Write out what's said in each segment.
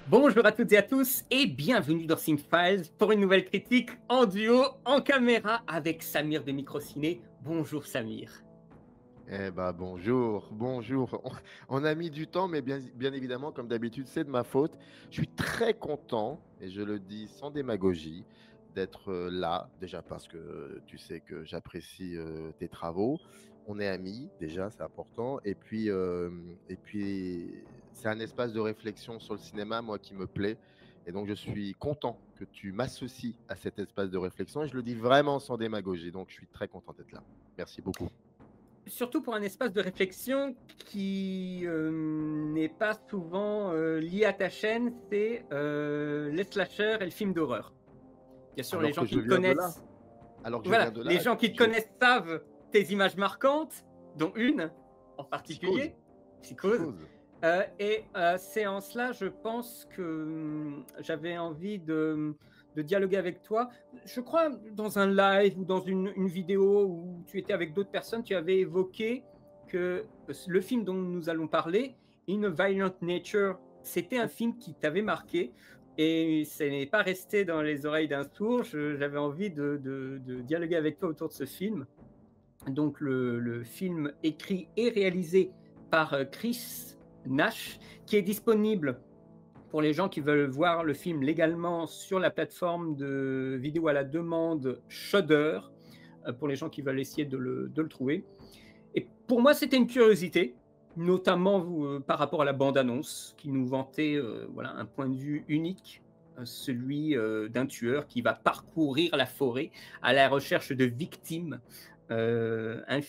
Bonjour à toutes et à tous et bienvenue dans Cinefiles pour une nouvelle critique en duo, en caméra avec Samir de Microciné. Bonjour Samir. Eh ben bonjour, bonjour. On a mis du temps, mais bien évidemment, comme d'habitude, c'est de ma faute. Je suis très content, et je le dis sans démagogie, d'être là, déjà parce que tu sais que j'apprécie tes travaux. On est amis, déjà, c'est important. Et puis c'est un espace de réflexion sur le cinéma, moi, qui me plaît. Et donc, je suis content que tu m'associes à cet espace de réflexion. Et je le dis vraiment sans démagogie. Donc, je suis très content d'être là. Merci beaucoup. Surtout pour un espace de réflexion qui n'est pas souvent lié à ta chaîne, c'est les slashers et le film d'horreur. Bien sûr, les Alors gens que qui je te viens de là. connaissent, Alors que je voilà, viens de les là, gens qui te je connaissent savent tes images marquantes, dont une en psychose, particulier, Psychose. psychose. C'est en cela, je pense que j'avais envie de dialoguer avec toi. Je crois dans un live ou dans une vidéo où tu étais avec d'autres personnes, tu avais évoqué que le film dont nous allons parler, In a Violent Nature, c'était un film qui t'avait marqué et ce n'est pas resté dans les oreilles d'un sourd. J'avais envie de dialoguer avec toi autour de ce film. Donc le film écrit et réalisé par Chris Nash, qui est disponible pour les gens qui veulent voir le film légalement sur la plateforme de vidéo à la demande Shudder, pour les gens qui veulent essayer de le trouver. Et pour moi, c'était une curiosité, notamment par rapport à la bande-annonce, qui nous vantait voilà, un point de vue unique, celui d'un tueur qui va parcourir la forêt à la recherche de victimes. Un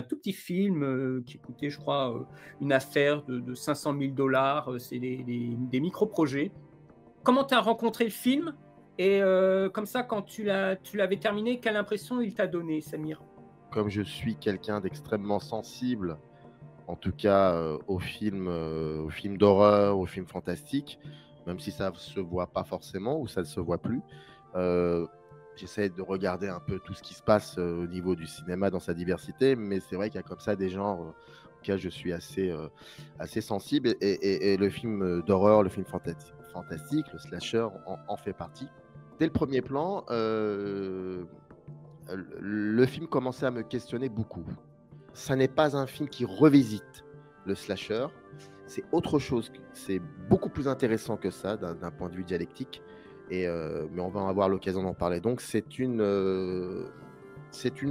tout petit film qui coûtait, je crois, une affaire de 500 000 $. C'est des micro-projets. Comment tu as rencontré le film? Et comme ça, quand tu l'avais terminé, quelle impression il t'a donné, Samir? Comme je suis quelqu'un d'extrêmement sensible, en tout cas aux films d'horreur, aux films fantastiques, même si ça ne se voit pas forcément ou ça ne se voit plus, euh, j'essaie de regarder un peu tout ce qui se passe au niveau du cinéma dans sa diversité, mais c'est vrai qu'il y a comme ça des genres auxquels je suis assez sensible. Et le film d'horreur, le film fantastique, le slasher en fait partie. Dès le premier plan, le film commençait à me questionner beaucoup. Ça n'est pas un film qui revisite le slasher, c'est autre chose, c'est beaucoup plus intéressant que ça d'un point de vue dialectique, mais on va avoir l'occasion d'en parler. Donc c'est une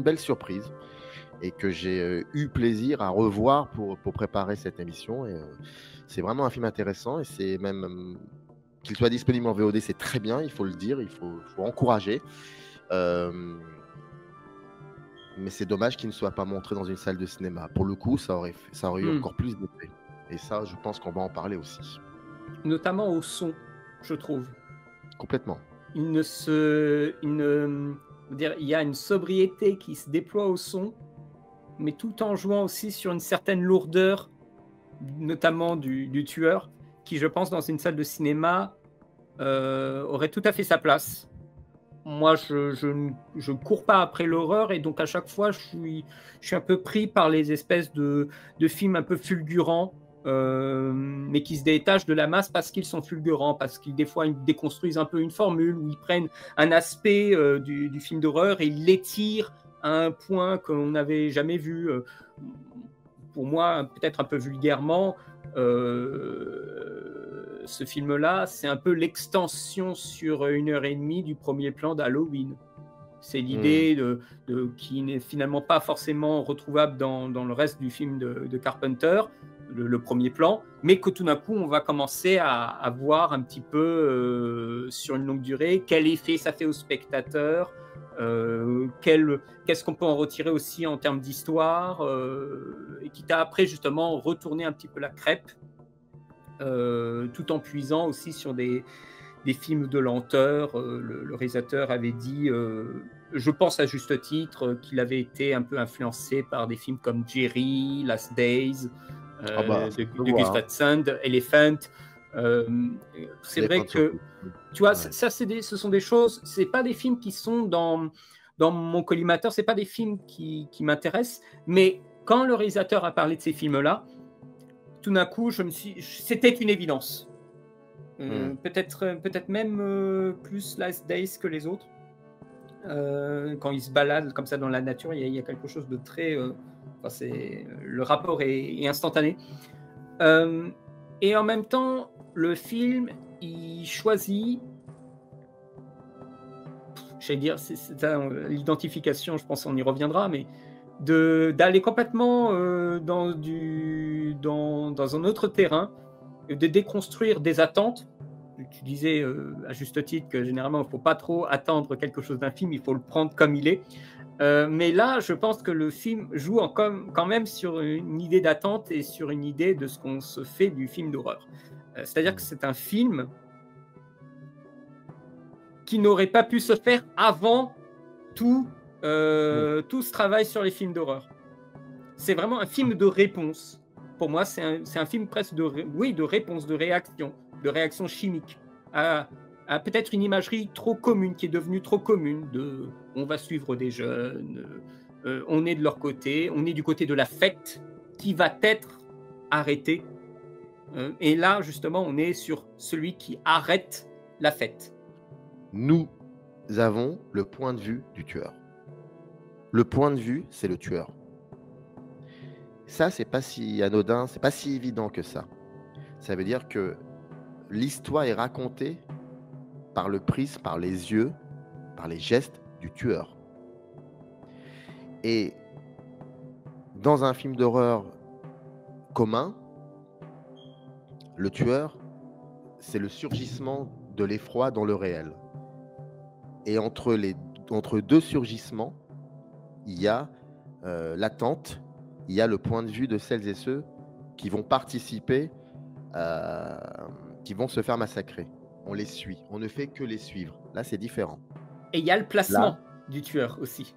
belle surprise et que j'ai eu plaisir à revoir pour préparer cette émission. C'est vraiment un film intéressant et c'est même qu'il soit disponible en VOD, c'est très bien, il faut le dire, il faut encourager. Mais c'est dommage qu'il ne soit pas montré dans une salle de cinéma. Pour le coup, ça aurait eu encore plus d'effet. Et ça, je pense qu'on va en parler aussi. Notamment au son, je trouve. Complètement. Il y a une sobriété qui se déploie au son, mais tout en jouant aussi sur une certaine lourdeur, notamment du tueur, qui, je pense, dans une salle de cinéma, aurait tout à fait sa place. Moi, je ne cours pas après l'horreur et donc à chaque fois, je suis un peu pris par les espèces de films un peu fulgurants, mais qui se détachent de la masse parce qu'ils sont fulgurants, parce qu'ils des fois ils déconstruisent un peu une formule, ou ils prennent un aspect du film d'horreur et ils l'étirent à un point qu'on n'avait jamais vu. Pour moi, peut-être un peu vulgairement, ce film-là, c'est un peu l'extension sur 1 heure et demie du premier plan d'Halloween. C'est l'idée qui n'est finalement pas forcément retrouvable dans le reste du film de Carpenter, le premier plan, mais que tout d'un coup, on va commencer à voir un petit peu sur une longue durée quel effet ça fait au spectateur, qu'est-ce qu'on peut en retirer aussi en termes d'histoire, et qui t'a après justement retourné un petit peu la crêpe, tout en puisant aussi sur des films de lenteur. Le réalisateur avait dit, je pense à juste titre, qu'il avait été un peu influencé par des films comme Jerry, Last Days, Ah bah, ça se de voit, Gus hein. Van Sant, Elephant. C'est vrai Elephant que, surtout. tu vois, Ouais. ce sont des choses, c'est pas des films qui sont dans mon collimateur, c'est pas des films qui m'intéressent, mais quand le réalisateur a parlé de ces films-là, tout d'un coup, c'était une évidence. Peut-être même plus Last Days que les autres. Quand il se balade comme ça dans la nature, il y a quelque chose de très... le rapport est instantané. Et en même temps, le film, il choisit... J'allais dire, c'est l'identification, je pense qu'on y reviendra, mais d'aller complètement dans un autre terrain, de déconstruire des attentes. Tu disais à juste titre que généralement il ne faut pas trop attendre quelque chose d'un film, il faut le prendre comme il est. Mais là, je pense que le film joue quand même sur une idée d'attente et sur une idée de ce qu'on se fait du film d'horreur. C'est-à-dire que c'est un film qui n'aurait pas pu se faire avant tout ce travail sur les films d'horreur. C'est vraiment un film de réponse. Pour moi, c'est un film presque de réponse, de réaction chimique à peut-être une imagerie trop commune, qui est devenue trop commune, on va suivre des jeunes, on est de leur côté, on est du côté de la fête qui va être arrêtée. Et là, justement, on est sur celui qui arrête la fête. Nous avons le point de vue du tueur. Le point de vue, c'est le tueur. Ça, c'est pas si anodin, c'est pas si évident que ça. Ça veut dire que l'histoire est racontée par le prisme, par les yeux, par les gestes du tueur. Et dans un film d'horreur commun, le tueur, c'est le surgissement de l'effroi dans le réel. Et entre deux surgissements, il y a l'attente, il y a le point de vue de celles et ceux qui vont participer, qui vont se faire massacrer. On les suit, on ne fait que les suivre. Là, c'est différent. Et il y a le placement du tueur aussi.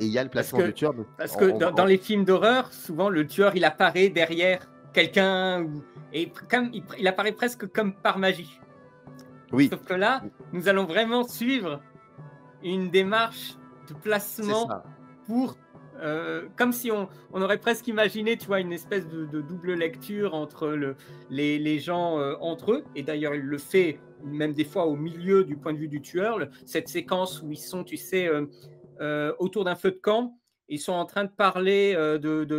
Et il y a le placement du tueur. Parce que dans les films d'horreur, souvent, le tueur, il apparaît derrière quelqu'un, et il apparaît presque comme par magie. Oui. Sauf que là, nous allons vraiment suivre une démarche de placement pour... comme si on aurait presque imaginé, tu vois, une espèce de double lecture entre les gens entre eux. Et d'ailleurs, il le fait même des fois au milieu du point de vue du tueur. Cette séquence où ils sont, tu sais, autour d'un feu de camp, ils sont en train de parler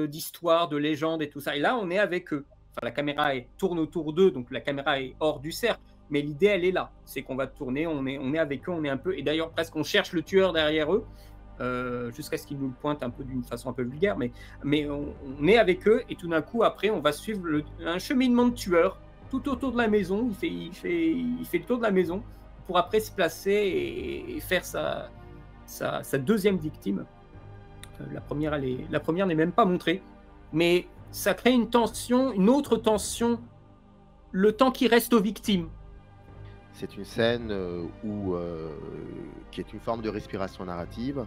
d'histoire, de légendes et tout ça. Et là, on est avec eux. Enfin, la caméra tourne autour d'eux, donc la caméra est hors du cercle. Mais l'idée, elle est là. C'est qu'on va tourner, on est avec eux, on est un peu... Et d'ailleurs, presque, on cherche le tueur derrière eux. Jusqu'à ce qu'ils nous le pointent un peu d'une façon un peu vulgaire, mais on est avec eux, et tout d'un coup après on va suivre un cheminement de tueur tout autour de la maison. Il fait le tour de la maison pour après se placer et faire sa deuxième victime. La première n'est même pas montrée, mais ça crée une tension, une autre tension, le temps qui reste aux victimes. C'est une scène qui est une forme de respiration narrative.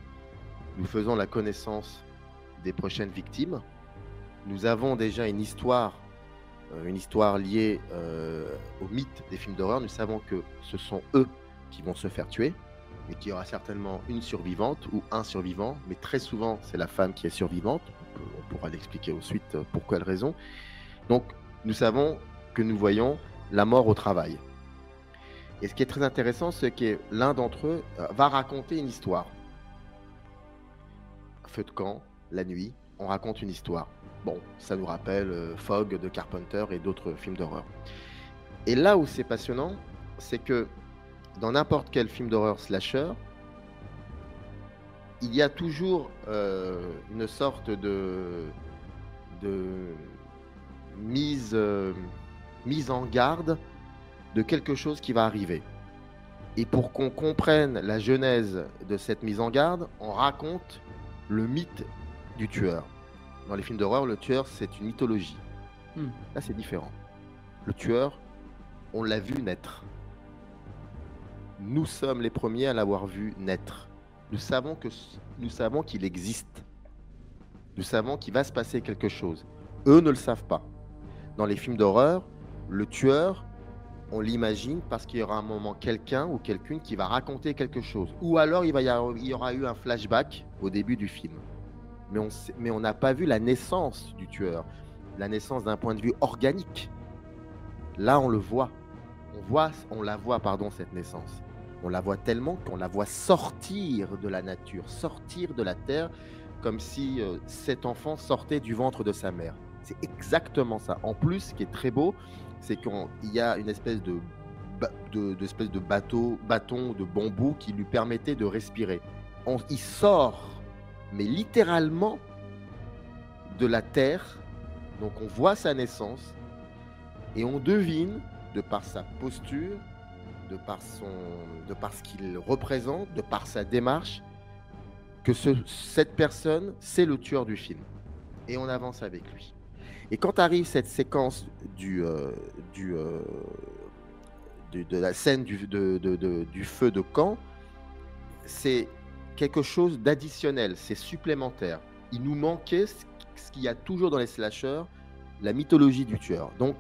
Nous faisons la connaissance des prochaines victimes. Nous avons déjà une histoire liée au mythe des films d'horreur. Nous savons que ce sont eux qui vont se faire tuer, et qu'il y aura certainement une survivante ou un survivant, mais très souvent c'est la femme qui est survivante. On pourra l'expliquer ensuite pour quelle raison. Donc nous savons que nous voyons la mort au travail. Et ce qui est très intéressant, c'est que l'un d'entre eux va raconter une histoire. Feu de camp, la nuit, on raconte une histoire. Bon, ça nous rappelle Fog de Carpenter et d'autres films d'horreur. Et là où c'est passionnant, c'est que dans n'importe quel film d'horreur slasher, il y a toujours une sorte de mise en garde de quelque chose qui va arriver. Et pour qu'on comprenne la genèse de cette mise en garde, on raconte le mythe du tueur. Dans les films d'horreur, le tueur, c'est une mythologie. Là, c'est différent. Le tueur, on l'a vu naître. Nous sommes les premiers à l'avoir vu naître. Nous savons qu'il existe. Nous savons qu'il va se passer quelque chose. Eux ne le savent pas. Dans les films d'horreur, le tueur, on l'imagine parce qu'il y aura un moment quelqu'un ou quelqu'une qui va raconter quelque chose. Ou alors il y aura eu un flashback au début du film. Mais on n'a pas vu la naissance du tueur, la naissance d'un point de vue organique. Là, on le voit. on la voit, pardon, cette naissance. On la voit tellement qu'on la voit sortir de la nature, sortir de la terre, comme si cet enfant sortait du ventre de sa mère. C'est exactement ça. En plus, ce qui est très beau, c'est qu'il y a une espèce d'espèce de bâton de bambou qui lui permettait de respirer. Il sort, mais littéralement, de la terre. Donc on voit sa naissance et on devine, de par sa posture, de par ce qu'il représente, de par sa démarche, que cette personne, c'est le tueur du film. Et on avance avec lui. Et quand arrive cette séquence de la scène du feu de camp, c'est quelque chose d'additionnel, c'est supplémentaire. Il nous manquait ce qu'il y a toujours dans les slashers, la mythologie du tueur. Donc,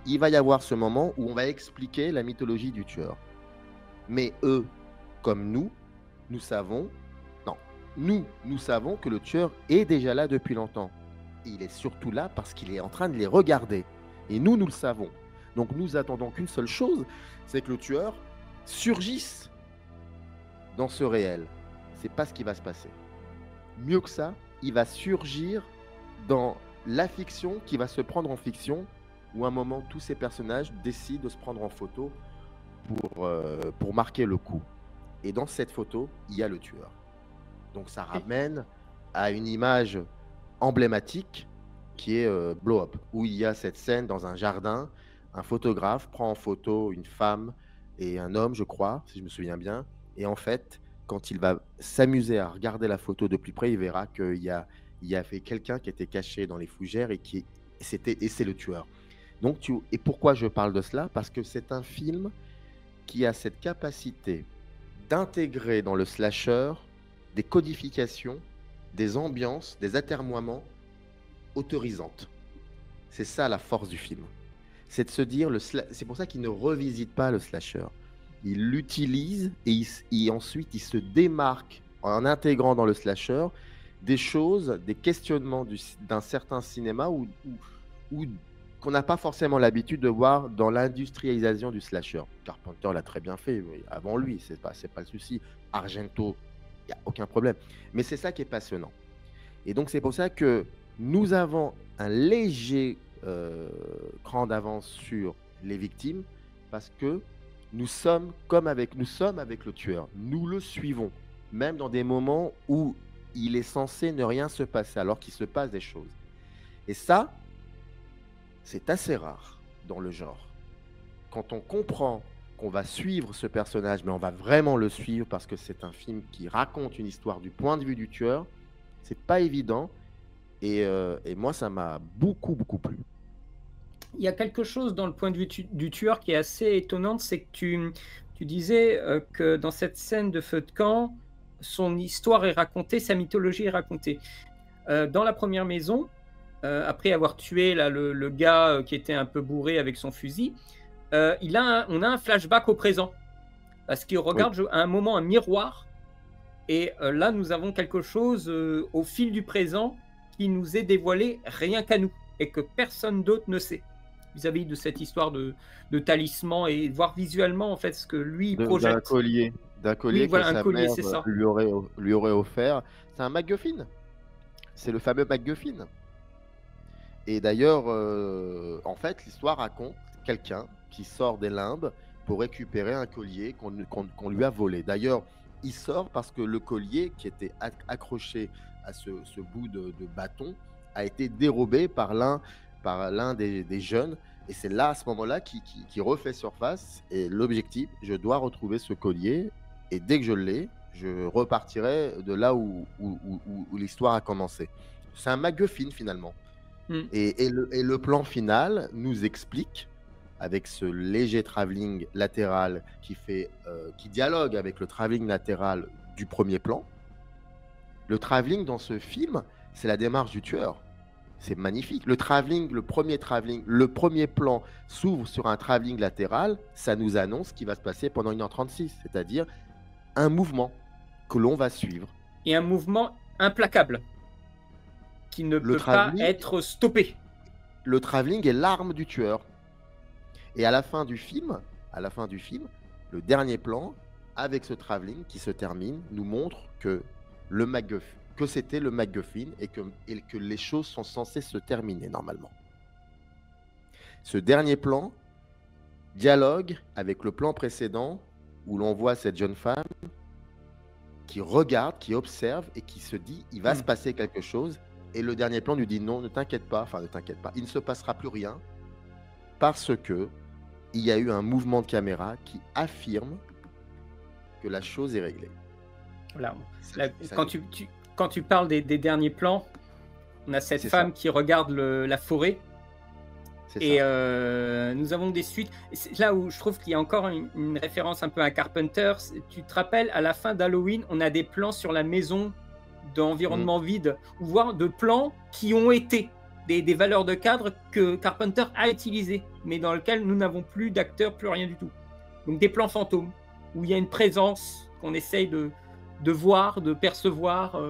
il va y avoir ce moment où on va expliquer la mythologie du tueur. Mais eux, comme nous savons que le tueur est déjà là depuis longtemps. Et il est surtout là parce qu'il est en train de les regarder. Et nous le savons. Donc nous attendons qu'une seule chose, c'est que le tueur surgisse dans ce réel. C'est pas ce qui va se passer. Mieux que ça, il va surgir dans la fiction qui va se prendre en fiction, où à un moment, tous ces personnages décident de se prendre en photo pour marquer le coup. Et dans cette photo, il y a le tueur. Donc ça ramène à une image emblématique qui est Blow Up, où il y a cette scène dans un jardin, un photographe prend en photo une femme et un homme, je crois, si je me souviens bien, et en fait, quand il va s'amuser à regarder la photo de plus près, il verra qu'il y avait quelqu'un qui était caché dans les fougères et c'est le tueur. Donc, et pourquoi je parle de cela? Parce que c'est un film qui a cette capacité d'intégrer dans le slasher des codifications, des ambiances, des atermoiements autorisantes. C'est ça la force du film. C'est de se dire, c'est pour ça qu'il ne revisite pas le slasher. Il l'utilise et ensuite il se démarque en intégrant dans le slasher des choses, des questionnements d'un certain cinéma qu'on n'a pas forcément l'habitude de voir dans l'industrialisation du slasher. Carpenter l'a très bien fait, avant lui, c'est pas le souci. Argento, il n'y a aucun problème. Mais c'est ça qui est passionnant. Et donc c'est pour ça que nous avons un léger cran d'avance sur les victimes, parce que nous sommes avec le tueur. Nous le suivons, même dans des moments où il est censé ne rien se passer, alors qu'il se passe des choses. Et ça, c'est assez rare dans le genre. Quand on comprend qu'on va suivre ce personnage, mais on va vraiment le suivre parce que c'est un film qui raconte une histoire du point de vue du tueur, c'est pas évident. Et moi, ça m'a beaucoup plu. Il y a quelque chose dans le point de vue du tueur qui est assez étonnant, c'est que tu disais que dans cette scène de feu de camp, son histoire est racontée, sa mythologie est racontée. Dans la première maison, après avoir tué là, le gars qui était un peu bourré avec son fusil, on a un flashback au présent. Parce qu'il regarde à un moment un miroir, et là nous avons quelque chose au fil du présent qui nous est dévoilé rien qu'à nous, et que personne d'autre ne sait. Vis-à-vis de cette histoire de talisman, et voir visuellement en fait ce que lui projette. D'un collier voilà, que sa mère lui aurait offert. C'est un MacGuffin. C'est le fameux MacGuffin. Et d'ailleurs, en fait, l'histoire raconte quelqu'un qui sort des limbes pour récupérer un collier qu'on lui a volé. D'ailleurs, il sort parce que le collier qui était accroché à ce bout de bâton a été dérobé par l'un des jeunes, et c'est là, à ce moment-là, qui refait surface. Et l'objectif, je dois retrouver ce collier, et dès que je l'ai, je repartirai de là où l'histoire a commencé. C'est un MacGuffin finalement. Et le plan final nous explique, avec ce léger travelling latéral qui dialogue avec le travelling latéral du premier plan. Le travelling dans ce film, c'est la démarche du tueur. C'est magnifique. Le premier plan s'ouvre sur un travelling latéral. Ça nous annonce ce qui va se passer pendant 1h36, c'est-à-dire un mouvement que l'on va suivre. Et un mouvement implacable qui ne peut pas être stoppé. Le travelling est l'arme du tueur. Et à la fin du film, à la fin du film, le dernier plan, avec ce travelling qui se termine, nous montre que c'était le MacGuffin et que les choses sont censées se terminer normalement. Ce dernier plan dialogue avec le plan précédent où l'on voit cette jeune femme qui regarde, qui observe et qui se dit il va se passer quelque chose. Et le dernier plan lui dit non, ne t'inquiète pas, il ne se passera plus rien parce que il y a eu un mouvement de caméra qui affirme que la chose est réglée. Voilà. Là, quand tu parles des derniers plans, on a cette femme qui regarde la forêt. Et nous avons des suites. C'est là où je trouve qu'il y a encore une référence un peu à Carpenter. Tu te rappelles, à la fin d'Halloween, on a des plans sur la maison d'environnement vide, ou voire de plans qui ont été des valeurs de cadre que Carpenter a utilisées, mais dans lesquels nous n'avons plus d'acteurs, plus rien du tout. Donc des plans fantômes, où il y a une présence qu'on essaye de voir, de percevoir.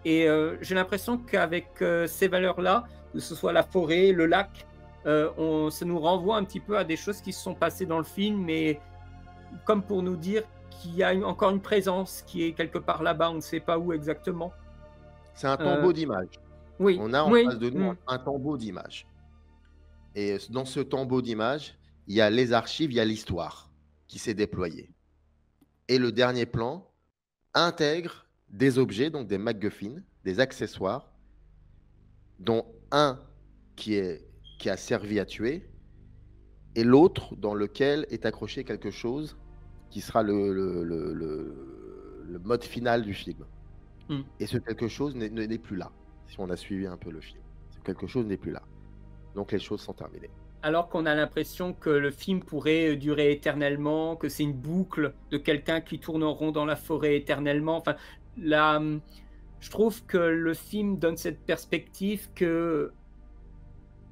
Et j'ai l'impression qu'avec ces valeurs-là, que ce soit la forêt, le lac, ça nous renvoie un petit peu à des choses qui se sont passées dans le film, mais comme pour nous dire qu'il y a encore une présence qui est quelque part là-bas, on ne sait pas où exactement. C'est un tombeau d'images. Oui. On a en face de nous un tombeau d'images. Et dans ce tombeau d'images, il y a les archives, il y a l'histoire qui s'est déployée. Et le dernier plan intègre des objets, donc des MacGuffin, des accessoires, dont un qui a servi à tuer, et l'autre dans lequel est accroché quelque chose qui sera le mode final du film. Et ce quelque chose n'est plus là, si on a suivi un peu le film. Ce quelque chose n'est plus là. Donc les choses sont terminées. Alors qu'on a l'impression que le film pourrait durer éternellement, que c'est une boucle de quelqu'un qui tourne en rond dans la forêt éternellement. Enfin, là, je trouve que le film donne cette perspective que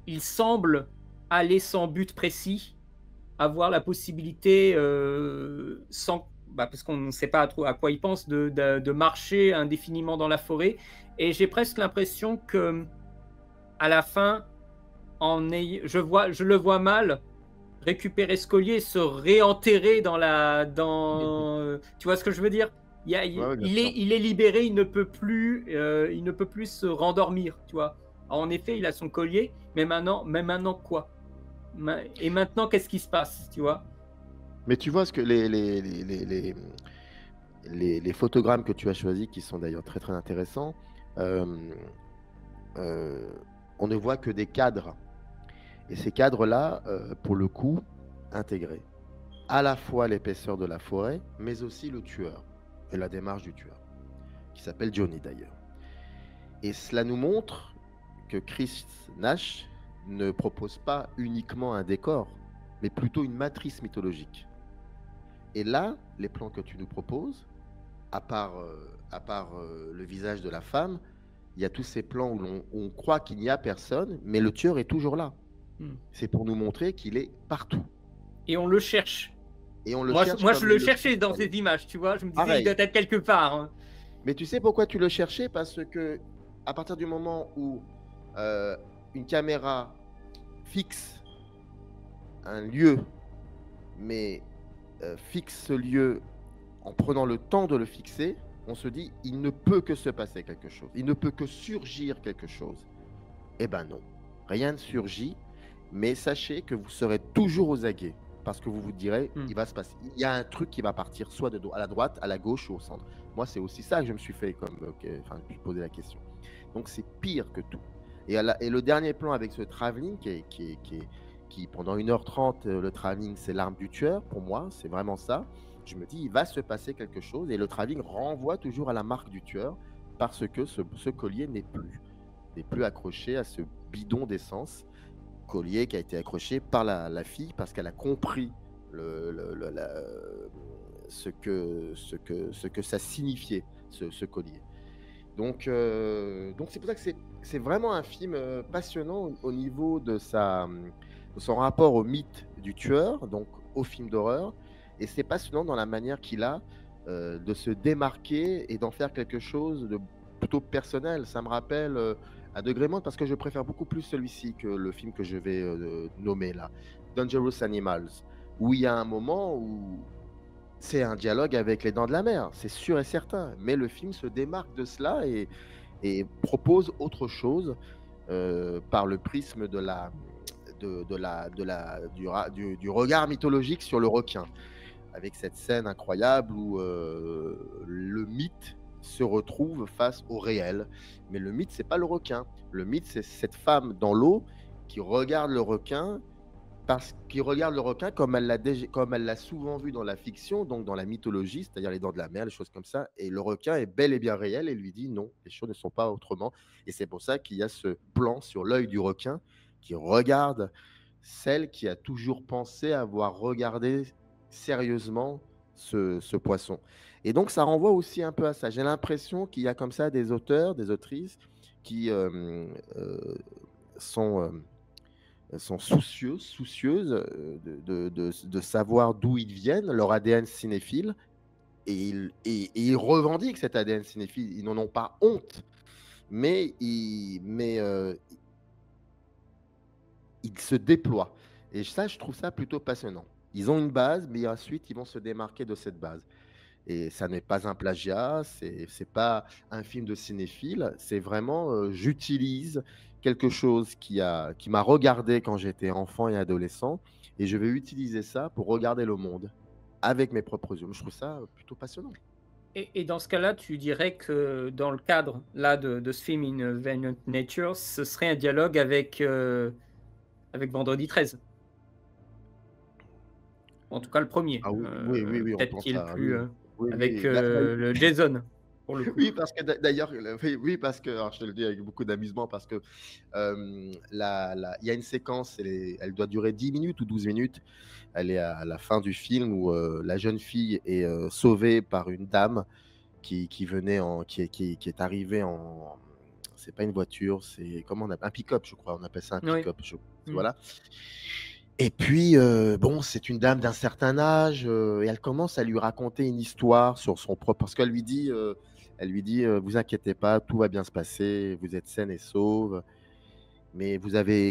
il semble aller sans but précis, avoir la possibilité, parce qu'on ne sait pas trop à quoi il pense, de marcher indéfiniment dans la forêt. Et j'ai presque l'impression que à la fin, je le vois mal récupérer ce collier et se réenterrer tu vois ce que je veux dire? Il est libéré, il ne peut plus se rendormir, tu vois. Alors, en effet, il a son collier, mais maintenant quoi? Et maintenant, qu'est-ce qui se passe, tu vois? Mais tu vois ce que les photogrammes que tu as choisis, qui sont d'ailleurs très très intéressants, on ne voit que des cadres. Et ces cadres-là, pour le coup, intégrés à la fois l'épaisseur de la forêt, mais aussi le tueur et la démarche du tueur, qui s'appelle Johnny d'ailleurs. Et cela nous montre que Chris Nash ne propose pas uniquement un décor, mais plutôt une matrice mythologique. Et là, les plans que tu nous proposes, à part le visage de la femme, il y a tous ces plans où on croit qu'il n'y a personne, mais le tueur est toujours là. C'est pour nous montrer qu'il est partout. Et on le cherche. Moi, je le cherchais dans ces images, tu vois. Je me disais, il doit être quelque part. Hein. Mais tu sais pourquoi tu le cherchais? Parce que à partir du moment où une caméra fixe un lieu, mais fixe ce lieu en prenant le temps de le fixer, on se dit, il ne peut que se passer quelque chose. Il ne peut que surgir quelque chose. Eh ben non, rien ne surgit, mais sachez que vous serez toujours aux aguets. Parce que vous vous direz, il va se passer. Il y a un truc qui va partir soit à la droite, à la gauche ou au centre. Moi, c'est aussi ça que je me suis fait, je me suis posé la question. Donc, c'est pire que tout. Et le dernier plan avec ce travelling, qui pendant 1h30, le travelling, c'est l'arme du tueur. Pour moi, c'est vraiment ça. Je me dis, il va se passer quelque chose. Et le travelling renvoie toujours à la marque du tueur parce que ce collier n'est plus accroché à ce bidon d'essence. Collier qui a été accroché par la fille parce qu'elle a compris ce que ça signifiait, ce collier. Donc c'est pour ça que c'est vraiment un film passionnant au niveau de son rapport au mythe du tueur, donc au film d'horreur, et c'est passionnant dans la manière qu'il a de se démarquer et d'en faire quelque chose de plutôt personnel. Ça me rappelle à degré moindre, parce que je préfère beaucoup plus celui-ci que le film que je vais nommer là, Dangerous Animals, où il y a un moment où c'est un dialogue avec les Dents de la Mer, c'est sûr et certain. Mais le film se démarque de cela et propose autre chose par le prisme du regard mythologique sur le requin, avec cette scène incroyable où le mythe se retrouve face au réel. Mais le mythe, c'est pas le requin. Le mythe, c'est cette femme dans l'eau qui regarde le requin parce qu'il regarde le requin comme elle l'a souvent vu dans la fiction, donc dans la mythologie, c'est-à-dire les Dents de la Mer, les choses comme ça. Et le requin est bel et bien réel et lui dit non, les choses ne sont pas autrement. Et c'est pour ça qu'il y a ce plan sur l'œil du requin qui regarde celle qui a toujours pensé avoir regardé sérieusement ce poisson. Et donc ça renvoie aussi un peu à ça. J'ai l'impression qu'il y a comme ça des auteurs, des autrices qui sont sont soucieuses de savoir d'où ils viennent, leur ADN cinéphile, et ils revendiquent cet ADN cinéphile. Ils n'en ont pas honte, mais ils se déploient. Et ça, je trouve ça plutôt passionnant. Ils ont une base, mais ensuite, ils vont se démarquer de cette base. Et ça n'est pas un plagiat, c'est pas un film de cinéphile, c'est vraiment, j'utilise quelque chose qui m'a regardé quand j'étais enfant et adolescent et je vais utiliser ça pour regarder le monde avec mes propres yeux. Je trouve ça plutôt passionnant. Et dans ce cas-là, tu dirais que dans le cadre là de ce film In Valiant Nature, ce serait un dialogue avec Vendredi 13. En tout cas, le premier. Ah oui, oui, oui, oui, on Peut-être pense qu'il est à plus oui, oui, avec oui, le Jason, pour le coup. oui, parce que d'ailleurs, oui, oui, parce que, alors je te le dis avec beaucoup d'amusement, parce que il y a une séquence, elle doit durer 10 minutes ou 12 minutes. Elle est à la fin du film où la jeune fille est sauvée par une dame qui venait qui est arrivée en. C'est pas une voiture, c'est comment on appelle un pick-up, je crois. On appelle ça un Oui. pick-up. Voilà. Et puis, bon, c'est une dame d'un certain âge et elle commence à lui raconter une histoire sur son propre. Parce qu'elle lui dit, vous inquiétez pas, tout va bien se passer, vous êtes saine et sauve. Mais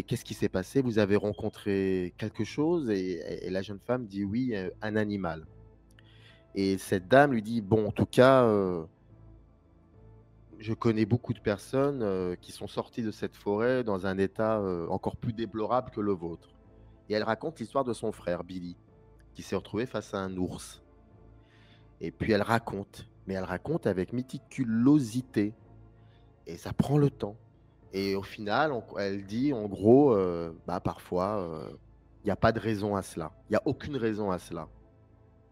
qu'est-ce qui s'est passé? Vous avez rencontré quelque chose? Et la jeune femme dit oui, un animal. Et cette dame lui dit, bon, en tout cas, je connais beaucoup de personnes qui sont sorties de cette forêt dans un état encore plus déplorable que le vôtre. Et elle raconte l'histoire de son frère, Billy, qui s'est retrouvé face à un ours. Et puis mais elle raconte avec méticulosité. Et ça prend le temps. Et au final, elle dit, en gros, parfois, il n'y a pas de raison à cela. Il n'y a aucune raison à cela.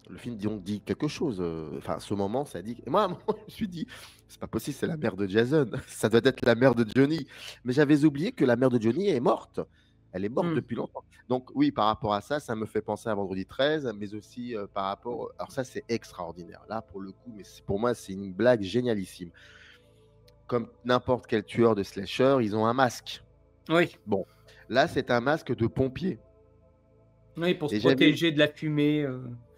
Le film donc dit quelque chose. Enfin, à ce moment, ça dit. Et moi, à un moment, je me suis dit, c'est pas possible, c'est la mère de Jason. Ça doit être la mère de Johnny. Mais j'avais oublié que la mère de Johnny est morte. Elle est morte depuis longtemps. Donc oui, par rapport à ça, ça me fait penser à Vendredi 13, mais aussi par rapport. Alors ça, c'est extraordinaire. Là, pour le coup, mais pour moi, c'est une blague génialissime. Comme n'importe quel tueur de slasher, ils ont un masque. Oui. Bon, là, c'est un masque de pompier. Oui, pour se protéger de la fumée.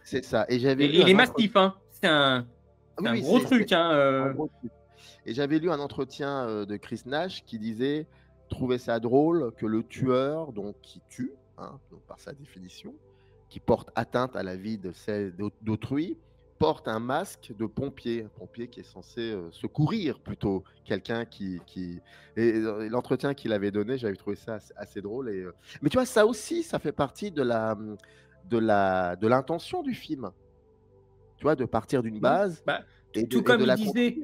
C'est ça. Et j'avais lu il est massif, hein. C'est un gros truc. Un gros truc. Et j'avais lu un entretien de Chris Nash qui disait trouver ça drôle que le tueur, donc qui tue, hein, donc par sa définition, qui porte atteinte à la vie d'autrui, porte un masque de pompier, un pompier qui est censé secourir plutôt quelqu'un Et l'entretien qu'il avait donné, j'avais trouvé ça assez drôle. Mais tu vois, ça aussi, ça fait partie de l'intention du film. Tu vois, de partir d'une base tout comme il disait,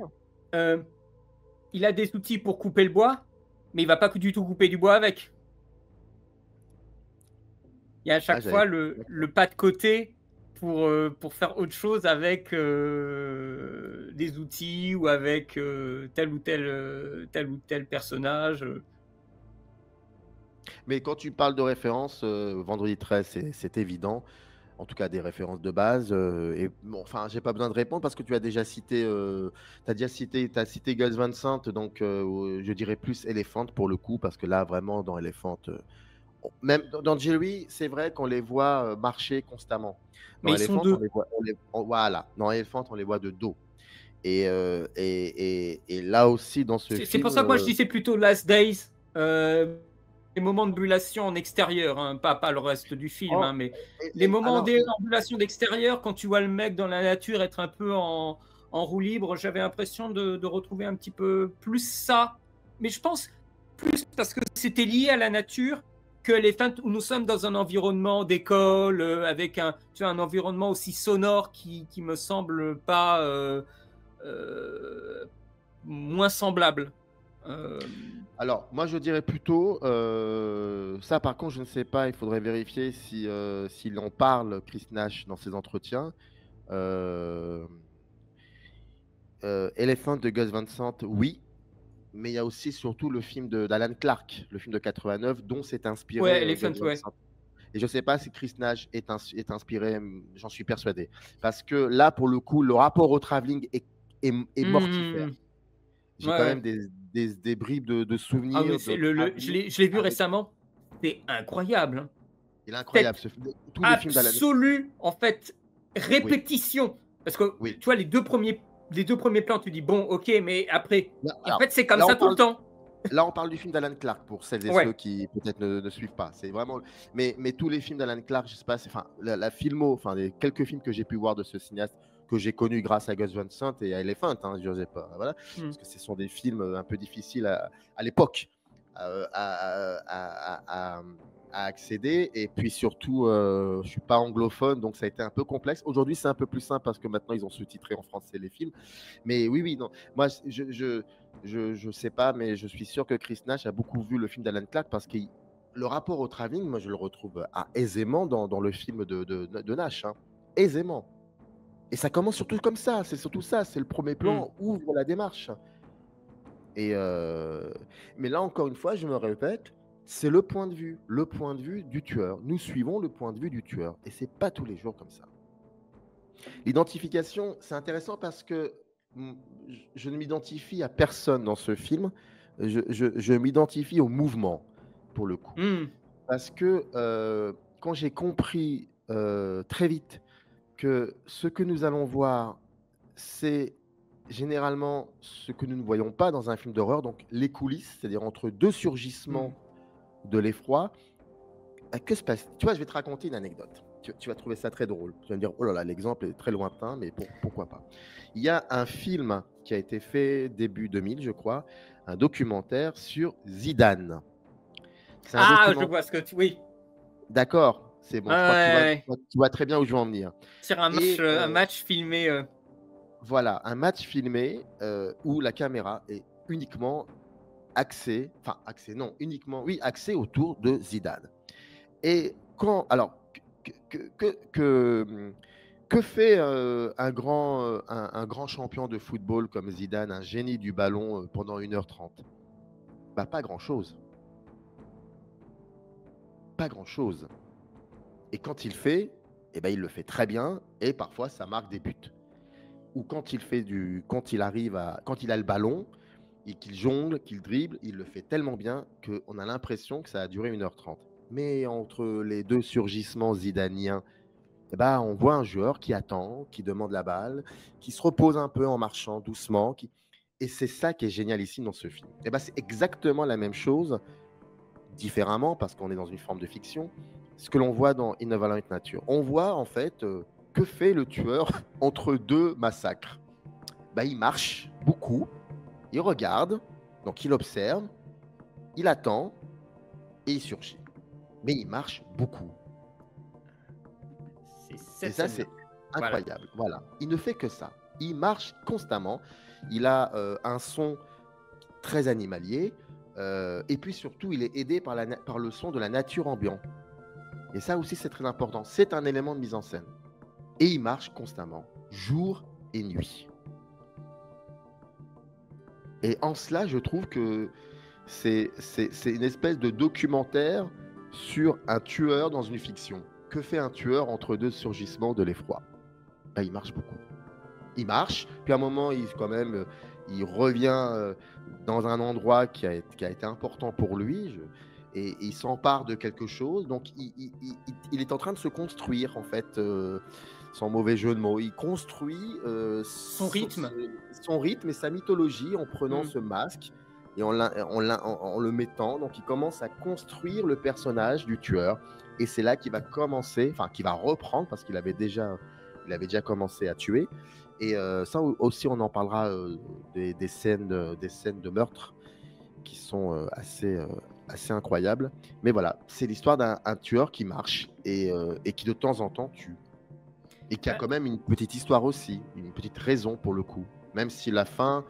il a des outils pour couper le bois, mais il va pas du tout couper du bois avec. Il y a à chaque fois le pas de côté pour faire autre chose avec des outils ou avec tel ou tel personnage. Mais quand tu parles de références, Vendredi 13, c'est évident. En tout cas, des références de base. Et bon, enfin, j'ai pas besoin de répondre parce que tu as déjà cité, t'as cité Gus Van Sant, donc je dirais plus Elephant pour le coup, parce que là, vraiment, dans Elephant, même dans Jerry, c'est vrai qu'on les voit marcher constamment. Dans Mais Elephant, ils sont deux. Voilà, dans Elephant, on les voit de dos. Et là aussi, dans ce film. C'est pour ça que moi je dis c'est plutôt Last Days. moments de bullation en extérieur, hein, pas le reste du film, Oh, hein, mais les moments alors, d'ambulation d'extérieur, quand tu vois le mec dans la nature être un peu en roue libre, j'avais l'impression de retrouver un petit peu plus ça. Mais je pense plus parce que c'était lié à la nature que les fins où nous sommes dans un environnement d'école, avec tu vois, un environnement aussi sonore qui me semble pas moins semblable. Euh, alors, moi, je dirais plutôt, ça par contre, je ne sais pas, il faudrait vérifier si, s'il en parle, Chris Nash, dans ses entretiens. Euh, Elephant de Gus Van Sant, oui, mais il y a aussi surtout le film d'Alan Clark, le film de 89, dont s'est ouais, inspiré Elephant, Gus Van ouais. Sant. Et je ne sais pas si Chris Nash est inspiré, j'en suis persuadé. Parce que là, pour le coup, le rapport au travelling est mortifère. Mmh. J'ai Ouais, quand même ouais. des bribes de Ah oui, souvenirs c'est de je travelling l'ai vu avec. récemment. C'est incroyable, hein. Il est incroyable, Cette tous les films d'Alan. absolue, en fait, Oui, répétition. Parce que, oui. tu vois, les 2 premiers plans, tu dis: «Bon, OK», mais après, Là, en alors, fait, c'est comme là, ça on tout le parle, temps. là, on parle du film d'Alan Clark pour celles et ceux Ouais. qui peut-être ne suivent pas. C'est vraiment, mais tous les films d'Alan Clark, je sais pas, enfin, la filmo, enfin, les quelques films que j'ai pu voir de ce cinéaste que j'ai connu grâce à Gus Van Sant et à Elephant, hein, je sais pas, voilà, Mmh. parce que ce sont des films un peu difficiles à l'époque à accéder. Et puis surtout, je suis pas anglophone, donc ça a été un peu complexe. Aujourd'hui, c'est un peu plus simple parce que maintenant ils ont sous-titré en français les films. Mais oui, oui, non. Moi, je sais pas, mais je suis sûr que Chris Nash a beaucoup vu le film d'Alan Clark parce que le rapport au travelling, moi, je le retrouve aisément dans le film de Nash, hein. Aisément. Et ça commence surtout comme ça. C'est surtout ça. C'est le premier Mmh. plan, ouvre la démarche. Et mais là, encore une fois, je me répète, c'est le point de vue du tueur. Nous suivons le point de vue du tueur. Et c'est pas tous les jours comme ça. L'identification, c'est intéressant parce que je ne m'identifie à personne dans ce film. Je m'identifie au mouvement, pour le coup. Mmh. Parce que quand j'ai compris très vite que ce que nous allons voir, c'est généralement ce que nous ne voyons pas dans un film d'horreur, donc les coulisses, c'est-à-dire entre deux Mmh. surgissements de l'effroi. Que se passe? Tu vois, je vais te raconter une anecdote. Tu vas trouver ça très drôle. Tu vas me dire, oh là là, l'exemple est très lointain, mais pourquoi pas? Il y a un film qui a été fait début 2000, je crois, un documentaire sur Zidane. C'est un Ah, je document. vois ce que tu oui. D'accord, c'est Ouais, bon. Je crois que ouais, ouais. tu vois très bien où je veux en venir. Sur Et un match filmé, voilà, un match filmé où la caméra est uniquement axée, enfin axée, non, uniquement, oui, axée autour de Zidane. Et quand, alors, que fait un grand champion de football comme Zidane, un génie du ballon pendant 1h30? Bah, pas grand-chose. Pas grand-chose. Et quand il fait, eh ben, il le fait très bien et parfois ça marque des buts. Ou quand quand il a le ballon et qu'il jongle, qu'il dribble, il le fait tellement bien qu'on a l'impression que ça a duré 1h30. Mais entre les deux surgissements zidaniens, eh ben, on voit un joueur qui attend, qui demande la balle, qui se repose un peu en marchant doucement. Et c'est ça qui est génial ici dans ce film. Eh ben, c'est exactement la même chose, différemment, parce qu'on est dans une forme de fiction, ce que l'on voit dans In a Violent Nature. On voit en fait que fait le tueur entre deux massacres. Ben, il marche beaucoup, il regarde, donc il observe, il attend et il surgit. Mais il marche beaucoup. c'est Et cette ça, scène-là. c'est Voilà. incroyable. Voilà. Il ne fait que ça. Il marche constamment. Il a un son très animalier. Et puis surtout, il est aidé par le son de la nature ambiante. Et ça aussi, c'est très important. C'est un élément de mise en scène. Et il marche constamment, jour et nuit. Et en cela, je trouve que c'est une espèce de documentaire sur un tueur dans une fiction. Que fait un tueur entre deux surgissements de l'effroi? Ben, il marche beaucoup. Il marche, puis à un moment, il revient dans un endroit qui a été important pour lui, et il s'empare de quelque chose. Donc, il est en train de se construire, en fait, sans mauvais jeu de mots. Il construit Son rythme. son rythme et sa mythologie en prenant Mmh. ce masque et en le mettant. Donc, il commence à construire le personnage du tueur. Et c'est là qu'il va commencer, enfin, qu'il va reprendre, parce qu'il avait déjà commencé à tuer. Et ça aussi, on en parlera des scènes de meurtre qui sont assez incroyables. Mais voilà, c'est l'histoire d'un tueur qui marche et qui de temps en temps tue. Et qui a quand même une petite histoire aussi, une petite raison pour le coup. Même si la fin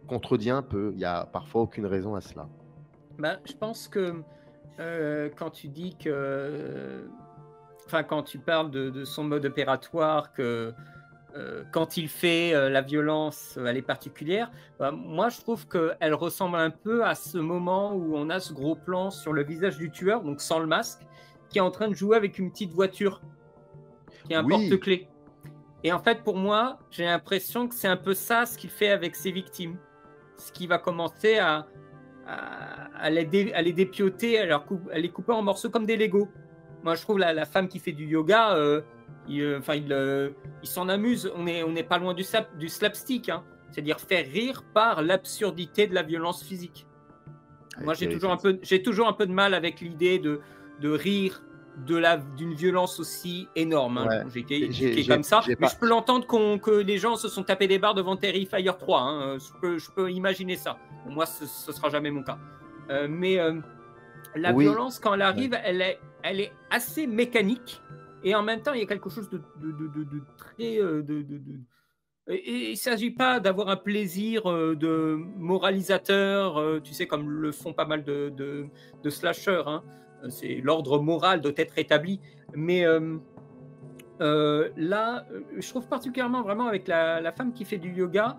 contredit un peu, il n'y a parfois aucune raison à cela. Je pense que quand tu dis que... Enfin, quand tu parles de son mode opératoire, que quand il fait la violence, elle est particulière. Moi, je trouve qu'elle ressemble un peu à ce moment où on a ce gros plan sur le visage du tueur, donc sans le masque, qui est en train de jouer avec une petite voiture, qui est un porte-clés. Et en fait, pour moi, j'ai l'impression que c'est un peu ça ce qu'il fait avec ses victimes. Ce qui va commencer à les dépioter, à les couper en morceaux comme des Legos. Moi, je trouve la femme qui fait du yoga, il s'en amuse. On n'est pas loin du slapstick, hein. C'est-à-dire faire rire par l'absurdité de la violence physique. Moi, j'ai toujours un peu de mal avec l'idée de rire d'une violence aussi énorme. Hein. Ouais. J'ai comme ça. Mais je peux l'entendre que les gens se sont tapés des barres devant Terrifier 3. Hein. Je peux imaginer ça. Bon, moi, ce ne sera jamais mon cas. Mais la violence, quand elle arrive, elle est assez mécanique. Et en même temps, il y a quelque chose de très... Et il ne s'agit pas d'avoir un plaisir de moralisateur, tu sais, comme le font pas mal de slashers. Hein. L'ordre moral doit être établi. Mais là, je trouve particulièrement vraiment avec la femme qui fait du yoga,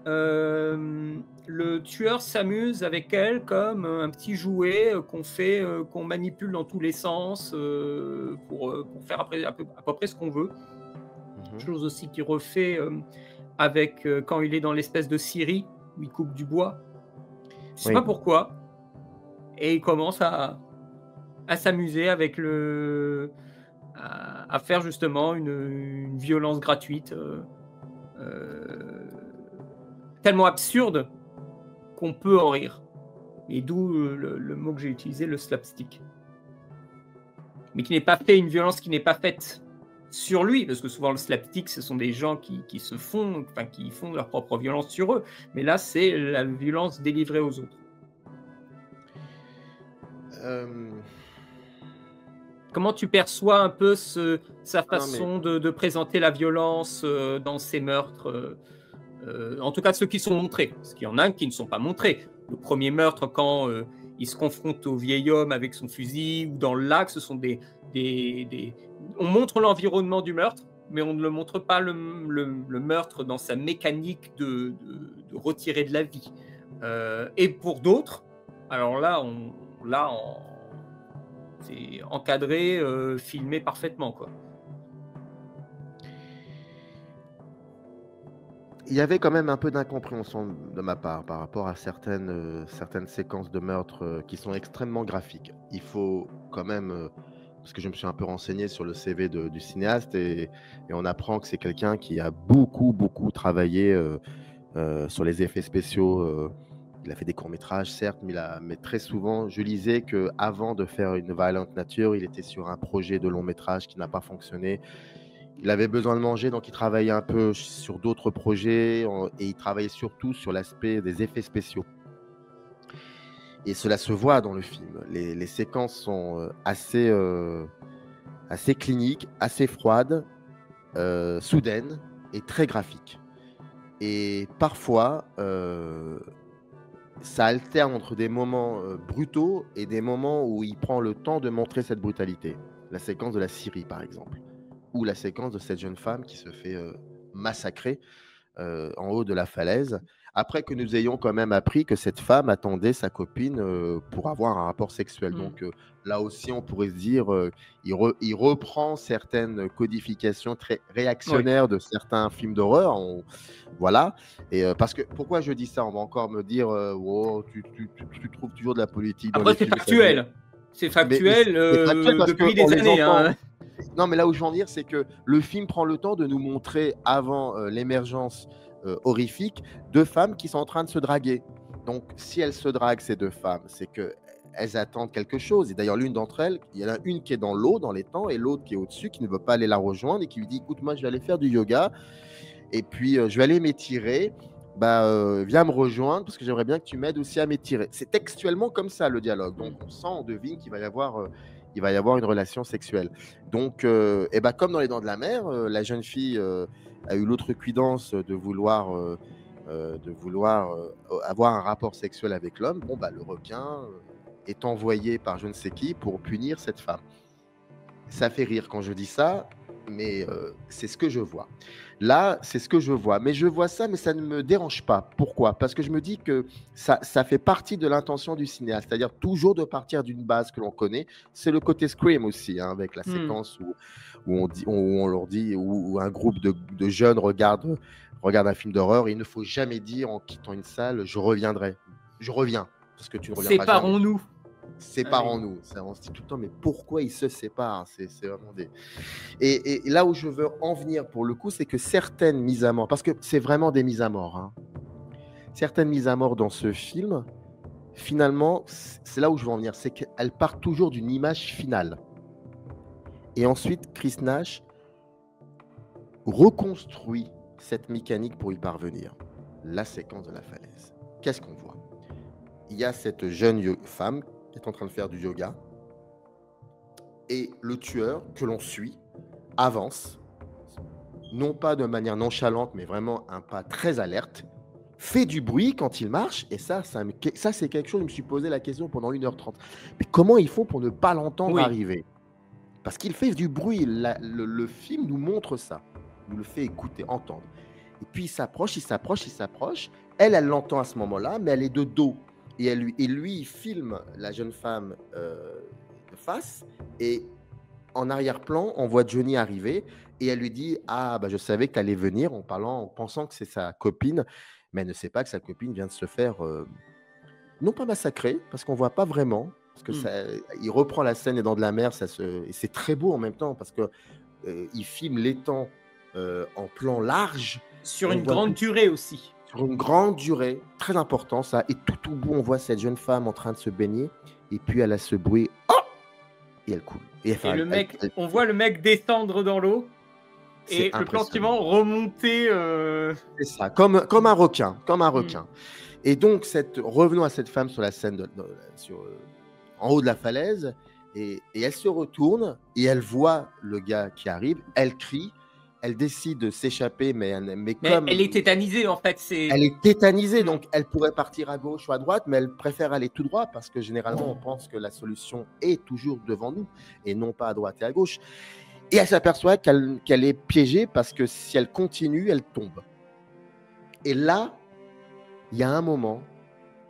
le tueur s'amuse avec elle comme un petit jouet qu'on manipule dans tous les sens pour faire à peu près ce qu'on veut. Chose aussi qu'il refait avec quand il est dans l'espèce de scierie où il coupe du bois. Je sais pas pourquoi. Et il commence à s'amuser avec à faire justement une violence gratuite tellement absurde qu'on peut en rire. Et d'où le mot que j'ai utilisé, le slapstick. Mais qui n'est pas fait, une violence qui n'est pas faite sur lui, parce que souvent le slapstick, ce sont des gens qui font leur propre violence sur eux. Mais là, c'est la violence délivrée aux autres. Comment tu perçois un peu sa façon de présenter la violence dans ses meurtres en tout cas ceux qui sont montrés, parce qu'il y en a qui ne sont pas montrés. Le premier meurtre, quand il se confronte au vieil homme avec son fusil, ou dans le lac, ce sont on montre l'environnement du meurtre, mais on ne le montre pas le meurtre dans sa mécanique de retirer de la vie. Et pour d'autres, alors là, c'est encadré, filmé parfaitement, quoi. Il y avait quand même un peu d'incompréhension de ma part par rapport à certaines séquences de meurtre qui sont extrêmement graphiques. Il faut quand même, parce que je me suis un peu renseigné sur le CV du cinéaste et on apprend que c'est quelqu'un qui a beaucoup travaillé sur les effets spéciaux. Il a fait des courts-métrages, certes, mais très souvent, je lisais qu'avant de faire une Violent Nature, il était sur un projet de long-métrage qui n'a pas fonctionné. Il avait besoin de manger, donc il travaillait un peu sur d'autres projets et il travaillait surtout sur l'aspect des effets spéciaux. Et cela se voit dans le film. Les séquences sont assez cliniques, assez froides, soudaines et très graphiques. Et parfois, ça alterne entre des moments brutaux et des moments où il prend le temps de montrer cette brutalité. La séquence de la Syrie, par exemple. Ou la séquence de cette jeune femme qui se fait massacrer en haut de la falaise, après que nous ayons quand même appris que cette femme attendait sa copine pour avoir un rapport sexuel. Donc là aussi, on pourrait se dire, il reprend certaines codifications très réactionnaires de certains films d'horreur. Voilà. Et parce que, pourquoi je dis ça? On va encore me dire, oh, tu trouves toujours de la politique dans les films. C'est factuel depuis des années. Hein. Non, mais là où je veux en dire, c'est que le film prend le temps de nous montrer, avant l'émergence horrifique, deux femmes qui sont en train de se draguer. Donc, si elles se draguent, ces deux femmes, c'est qu'elles attendent quelque chose. Et d'ailleurs, l'une d'entre elles, il y en a une qui est dans l'eau, dans l'étang, et l'autre qui est au-dessus, qui ne veut pas aller la rejoindre et qui lui dit, écoute, moi, je vais aller faire du yoga, et puis je vais aller m'étirer. Viens me rejoindre parce que j'aimerais bien que tu m'aides aussi à m'étirer. C'est textuellement comme ça le dialogue. Donc, on sent, on devine qu'il va y avoir une relation sexuelle. Donc, comme dans Les Dents de la Mer, la jeune fille a eu l'outrecuidance de vouloir avoir un rapport sexuel avec l'homme. Bon, le requin est envoyé par je ne sais qui pour punir cette femme. Ça fait rire quand je dis ça, mais c'est ce que je vois. Là, c'est ce que je vois. Mais je vois ça, mais ça ne me dérange pas. Pourquoi? Parce que je me dis que ça fait partie de l'intention du cinéaste, c'est-à-dire toujours de partir d'une base que l'on connaît. C'est le côté Scream aussi, hein, avec la séquence où on leur dit, où un groupe de jeunes regarde un film d'horreur et il ne faut jamais dire en quittant une salle, je reviendrai. Je reviens, parce que tu ne reviens pas jamais. Séparons-nous. Séparons-nous. On se dit tout le temps, mais pourquoi ils se séparent? C'est vraiment des... Et là où je veux en venir pour le coup, c'est que certaines mises à mort, parce que c'est vraiment des mises à mort, hein, certaines mises à mort dans ce film, finalement, c'est là où je veux en venir, c'est qu'elles partent toujours d'une image finale. Et ensuite, Chris Nash reconstruit cette mécanique pour y parvenir. La séquence de la falaise. Qu'est-ce qu'on voit? Il y a cette jeune femme qui est en train de faire du yoga et le tueur que l'on suit avance, non pas de manière nonchalante, mais vraiment un pas très alerte, fait du bruit quand il marche, et ça c'est quelque chose, je me suis posé la question pendant 1h30. Mais comment il faut pour ne pas l'entendre arriver? Parce qu'il fait du bruit, le film nous montre ça, nous le fait écouter, entendre. Et puis il s'approche, elle l'entend à ce moment-là, mais elle est de dos. Et lui, il filme la jeune femme de face, et en arrière-plan, on voit Johnny arriver, et elle lui dit « Ah, je savais que tu allais venir », en pensant que c'est sa copine, mais elle ne sait pas que sa copine vient de se faire, non pas massacrer, parce qu'on ne voit pas vraiment, parce que il reprend la scène des Dents de la Mer, et c'est très beau en même temps, parce qu'il filme l'étang en plan large. Sur une grande durée aussi. Sur une grande durée, très important ça. Et tout au bout, on voit cette jeune femme en train de se baigner. Et puis, elle a ce bruit. Oh! Et elle coule. Le mec, on voit le mec descendre dans l'eau. Et le plan suivant, remonter. C'est ça, comme un requin. Et donc, revenons à cette femme sur la scène, en haut de la falaise. Et elle se retourne et elle voit le gars qui arrive. Elle crie. Elle décide de s'échapper, mais comme... Elle est tétanisée, en fait. Elle est tétanisée, donc elle pourrait partir à gauche ou à droite, mais elle préfère aller tout droit, parce que généralement, on pense que la solution est toujours devant nous, et non pas à droite et à gauche. Et elle s'aperçoit qu'elle est piégée, parce que si elle continue, elle tombe. Et là, il y a un moment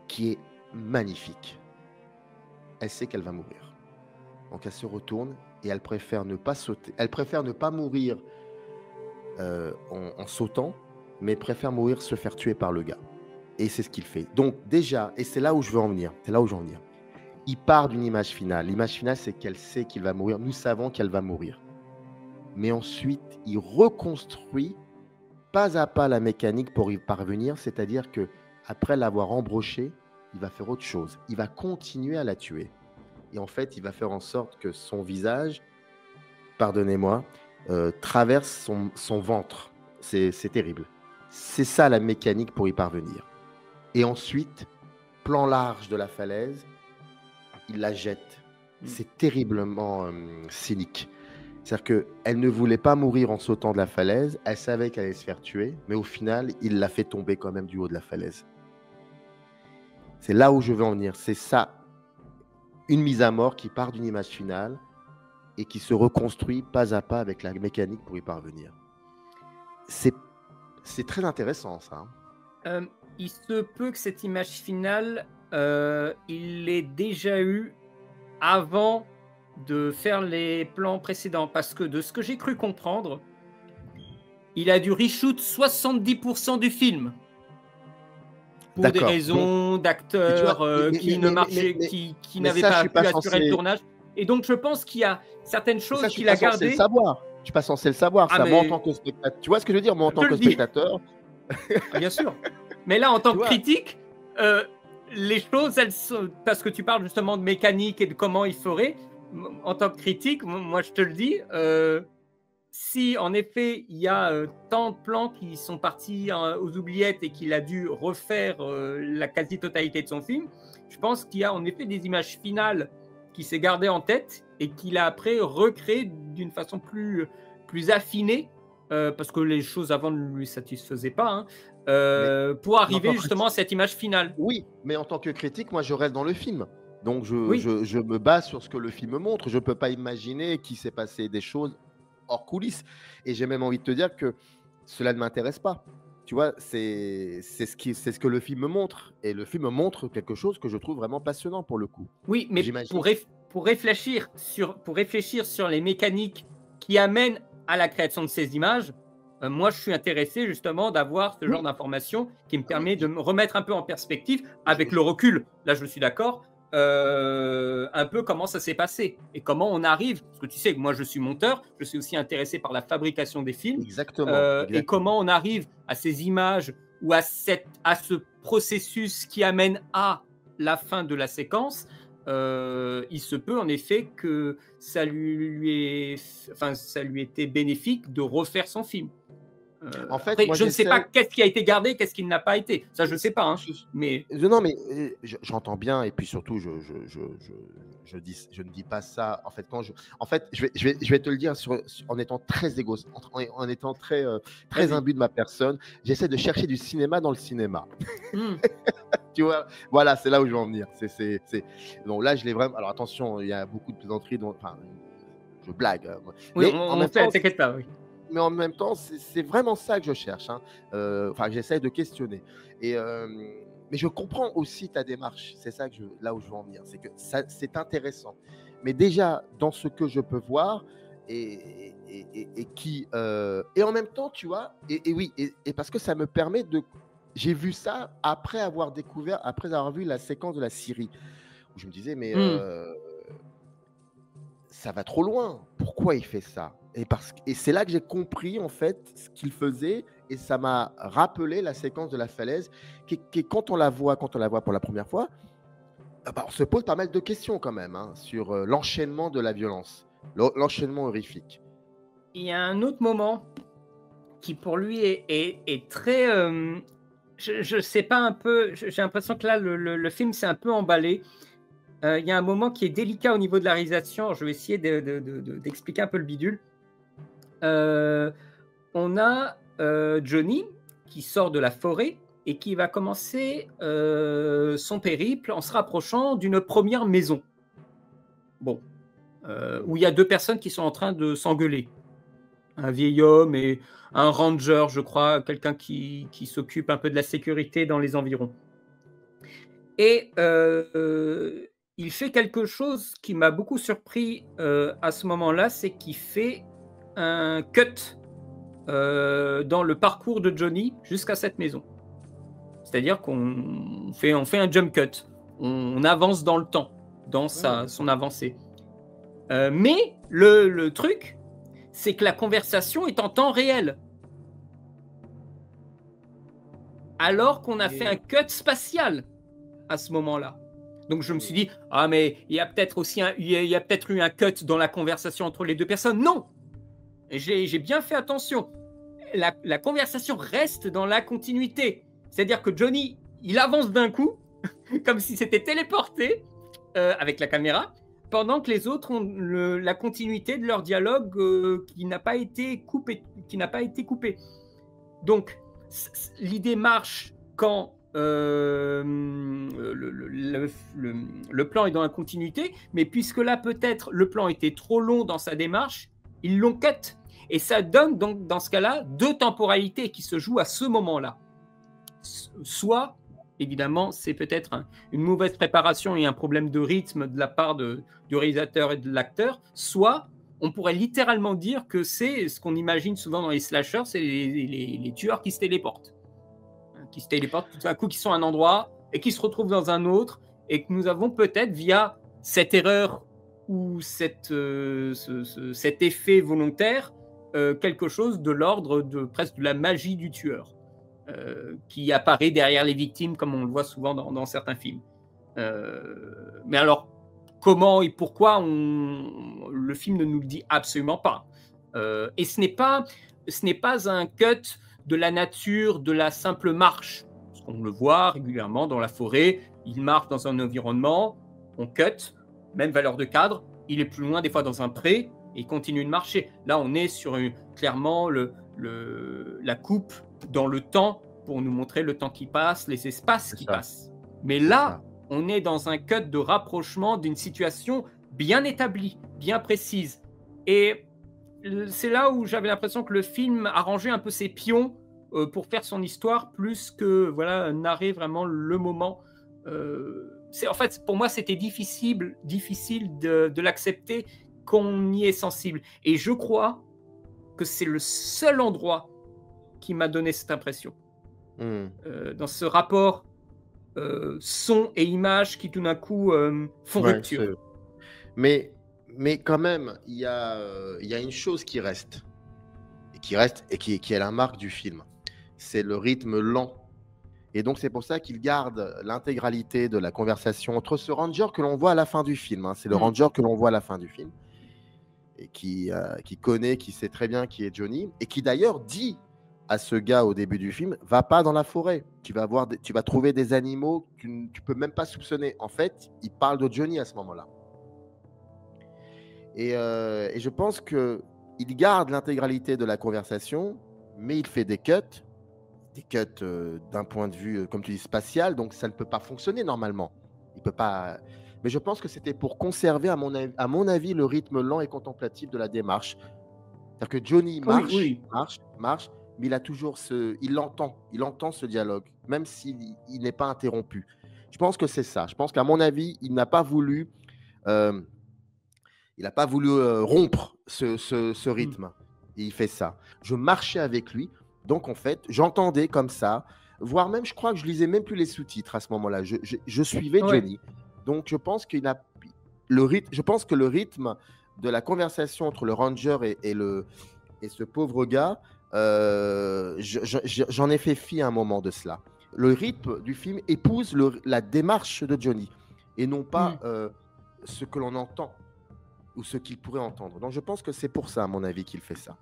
qui est magnifique. Elle sait qu'elle va mourir. Donc elle se retourne, et elle préfère ne pas sauter. Elle préfère ne pas mourir en sautant, mais préfère mourir, se faire tuer par le gars. Et c'est ce qu'il fait. Donc déjà, et c'est là où je veux en venir, il part d'une image finale. L'image finale, c'est qu'elle sait qu'il va mourir. Nous savons qu'elle va mourir. Mais ensuite, il reconstruit pas à pas la mécanique pour y parvenir, c'est-à-dire que après l'avoir embrochée, il va faire autre chose. Il va continuer à la tuer. Et en fait, il va faire en sorte que son visage, pardonnez-moi, traverse son ventre. C'est terrible. C'est ça la mécanique pour y parvenir. Et ensuite, plan large de la falaise, il la jette. C'est terriblement cynique. C'est-à-dire qu'elle ne voulait pas mourir en sautant de la falaise, elle savait qu'elle allait se faire tuer, mais au final, il l'a fait tomber quand même du haut de la falaise. C'est là où je veux en venir. C'est ça, une mise à mort qui part d'une image finale et qui se reconstruit pas à pas avec la mécanique pour y parvenir. C'est très intéressant, ça. Il se peut que cette image finale, il l'ait déjà eu avant de faire les plans précédents, parce que de ce que j'ai cru comprendre, il a dû reshoot 70% du film. Pour des raisons d'acteurs qui n'avaient pas pu assurer le tournage. Et donc, je pense qu'il y a certaines choses qu'il a gardées. Je ne suis pas censé le savoir. Ça, moi, en tant que spectateur. Tu vois ce que je veux dire, moi, en tant que spectateur. Bien sûr. Mais là, en tant que critique, les choses, elles sont, parce que tu parles justement de mécanique et de comment il ferait, en tant que critique, moi je te le dis, si en effet il y a tant de plans qui sont partis aux oubliettes et qu'il a dû refaire la quasi-totalité de son film, je pense qu'il y a en effet des images finales qui s'est gardé en tête et qu'il a après recréé d'une façon plus affinée, parce que les choses avant ne lui satisfaisaient pas, hein, pour arriver justement à cette image finale. Oui, mais en tant que critique, moi je reste dans le film. Donc Oui. je me base sur ce que le film montre. Je ne peux pas imaginer qu'il s'est passé des choses hors coulisses. Et j'ai même envie de te dire que cela ne m'intéresse pas. Tu vois, c'est ce que le film montre. Et le film montre quelque chose que je trouve vraiment passionnant pour le coup. Oui, mais pour réfléchir sur les mécaniques qui amènent à la création de ces images, moi je suis intéressé justement d'avoir ce genre d'information qui me permet de me remettre un peu en perspective avec le recul. Là, je suis d'accord. Un peu comment ça s'est passé et comment on arrive, parce que tu sais que moi je suis monteur, je suis aussi intéressé par la fabrication des films. Exactement. Et comment on arrive à ces images ou à ce processus qui amène à la fin de la séquence. Il se peut en effet que ça lui était bénéfique de refaire son film. En fait, après, moi, je ne sais pas qu'est-ce qui a été gardé, qu'est-ce qui n'a pas été. Ça, je ne sais pas. Hein, mais... Non, mais j'entends bien. Et puis surtout, je ne dis pas ça. En fait, je vais te le dire en étant très égoïste, en étant très imbu de ma personne. J'essaie de chercher du cinéma dans le cinéma. Tu vois, voilà, c'est là où je veux en venir. Donc là, je l'ai vraiment. Alors attention, il y a beaucoup de plaisanteries. Enfin, je blague. Oui, t'inquiète pas. Oui. Mais en même temps, c'est vraiment ça que je cherche. Hein. Enfin, j'essaie de questionner. Mais je comprends aussi ta démarche. C'est ça là où je veux en venir. C'est que c'est intéressant. Mais déjà, dans ce que je peux voir, et en même temps, tu vois, oui, parce que ça me permet de. J'ai vu ça après avoir vu la séquence de la Syrie, où je me disais, mais ça va trop loin. Pourquoi il fait ça? Et c'est là que j'ai compris en fait ce qu'il faisait, et ça m'a rappelé la séquence de la falaise, qui quand on la voit pour la première fois, on se pose pas mal de questions quand même, hein, sur l'enchaînement de la violence, l'enchaînement horrifique. Il y a un autre moment qui pour lui est très... je sais pas, un peu... J'ai l'impression que là, le film s'est un peu emballé. Il y a un moment qui est délicat au niveau de la réalisation. Je vais essayer d'expliquer un peu le bidule. On a Johnny qui sort de la forêt et qui va commencer son périple en se rapprochant d'une première maison. Bon, où il y a deux personnes qui sont en train de s'engueuler. Un vieil homme et un ranger, je crois, quelqu'un qui s'occupe un peu de la sécurité dans les environs. Et il fait quelque chose qui m'a beaucoup surpris à ce moment-là, c'est qu'il fait un cut dans le parcours de Johnny jusqu'à cette maison. C'est-à-dire qu'on fait un jump cut. On avance dans le temps, dans son avancée. Mais le truc, c'est que la conversation est en temps réel. Alors qu'on a fait un cut spatial à ce moment-là. Donc je me suis dit, ah mais il y a peut-être eu un cut dans la conversation entre les deux personnes. Non, j'ai bien fait attention. La conversation reste dans la continuité. C'est-à-dire que Johnny, il avance d'un coup, comme si c'était téléporté avec la caméra, pendant que les autres ont la continuité de leur dialogue qui n'a pas été coupé. Donc l'idée marche quand le plan est dans la continuité, mais puisque là peut-être le plan était trop long dans sa démarche, ils l'ont cut. Et ça donne donc dans ce cas-là deux temporalités qui se jouent à ce moment-là. Soit, évidemment, c'est peut-être une mauvaise préparation et un problème de rythme de la part du réalisateur et de l'acteur, soit on pourrait littéralement dire que c'est ce qu'on imagine souvent dans les slashers, c'est les tueurs qui se téléportent. Qui se téléportent tout à coup, qui sont à un endroit et qui se retrouvent dans un autre, et que nous avons peut-être, via cette erreur ou cet effet volontaire, quelque chose de l'ordre de presque de la magie du tueur. qui apparaît derrière les victimes, comme on le voit souvent dans certains films. Mais alors, comment et pourquoi le film ne nous le dit absolument pas. Et ce n'est pas un cut de la nature, de la simple marche. Parce qu'on le voit régulièrement dans la forêt, il marche dans un environnement, on cut, même valeur de cadre, il est plus loin des fois dans un pré, et il continue de marcher. Là, on est sur clairement la coupe dans le temps pour nous montrer le temps qui passe, les espaces qui passent. Mais là, on est dans un cut de rapprochement d'une situation bien établie, bien précise. Et c'est là où j'avais l'impression que le film arrangeait un peu ses pions pour faire son histoire, plus que narrer vraiment le moment. En fait, pour moi, c'était difficile de l'accepter qu'on y est sensible. Et je crois que c'est le seul endroit qui m'a donné cette impression. Dans ce rapport son et image qui tout d'un coup font rupture. Mais quand même, il y a une chose qui reste et qui est la marque du film. C'est le rythme lent. Et donc, c'est pour ça qu'il garde l'intégralité de la conversation entre ce ranger que l'on voit à la fin du film. C'est le ranger que l'on voit à la fin du film et qui connaît, qui sait très bien qui est Johnny et qui d'ailleurs dit à ce gars au début du film, va pas dans la forêt, tu vas trouver des animaux que tu peux même pas soupçonner. En fait, il parle de Johnny à ce moment-là. Et je pense qu'il garde l'intégralité de la conversation, mais il fait des cuts d'un point de vue, comme tu dis, spatial, donc ça ne peut pas fonctionner normalement. Il peut pas. Mais je pense que c'était pour conserver, à mon avis, le rythme lent et contemplatif de la démarche. C'est-à-dire que Johnny marche, mais il a toujours il entend ce dialogue, même s'il n'est pas interrompu. Je pense que c'est ça. Je pense qu'à mon avis, il n'a pas voulu rompre ce rythme. Et il fait ça. Je marchais avec lui, donc en fait, j'entendais comme ça, voire même, je crois que je lisais même plus les sous-titres à ce moment-là. Je suivais Johnny. Donc je pense que le rythme de la conversation entre le ranger et ce pauvre gars, j'en ai fait fi à un moment de cela. Le rythme du film épouse la démarche de Johnny et non pas ce que l'on entend ou ce qu'il pourrait entendre. Donc je pense que c'est pour ça, à mon avis, qu'il fait ça.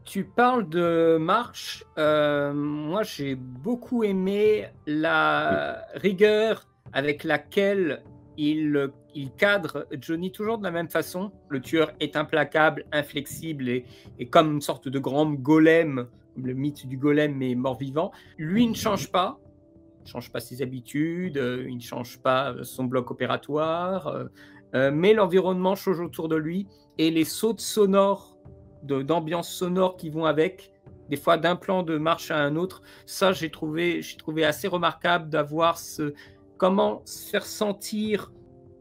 Tu parles de marche. Moi, j'ai beaucoup aimé la rigueur avec laquelle il cadre Johnny toujours de la même façon. Le tueur est implacable, inflexible et comme une sorte de grand golem, le mythe du golem mais mort-vivant. Lui ne change pas. Il ne change pas ses habitudes, il ne change pas son bloc opératoire, mais l'environnement change autour de lui et les sautes sonores, d'ambiance sonore qui vont avec, des fois d'un plan de marche à un autre, ça j'ai trouvé assez remarquable d'avoir comment faire sentir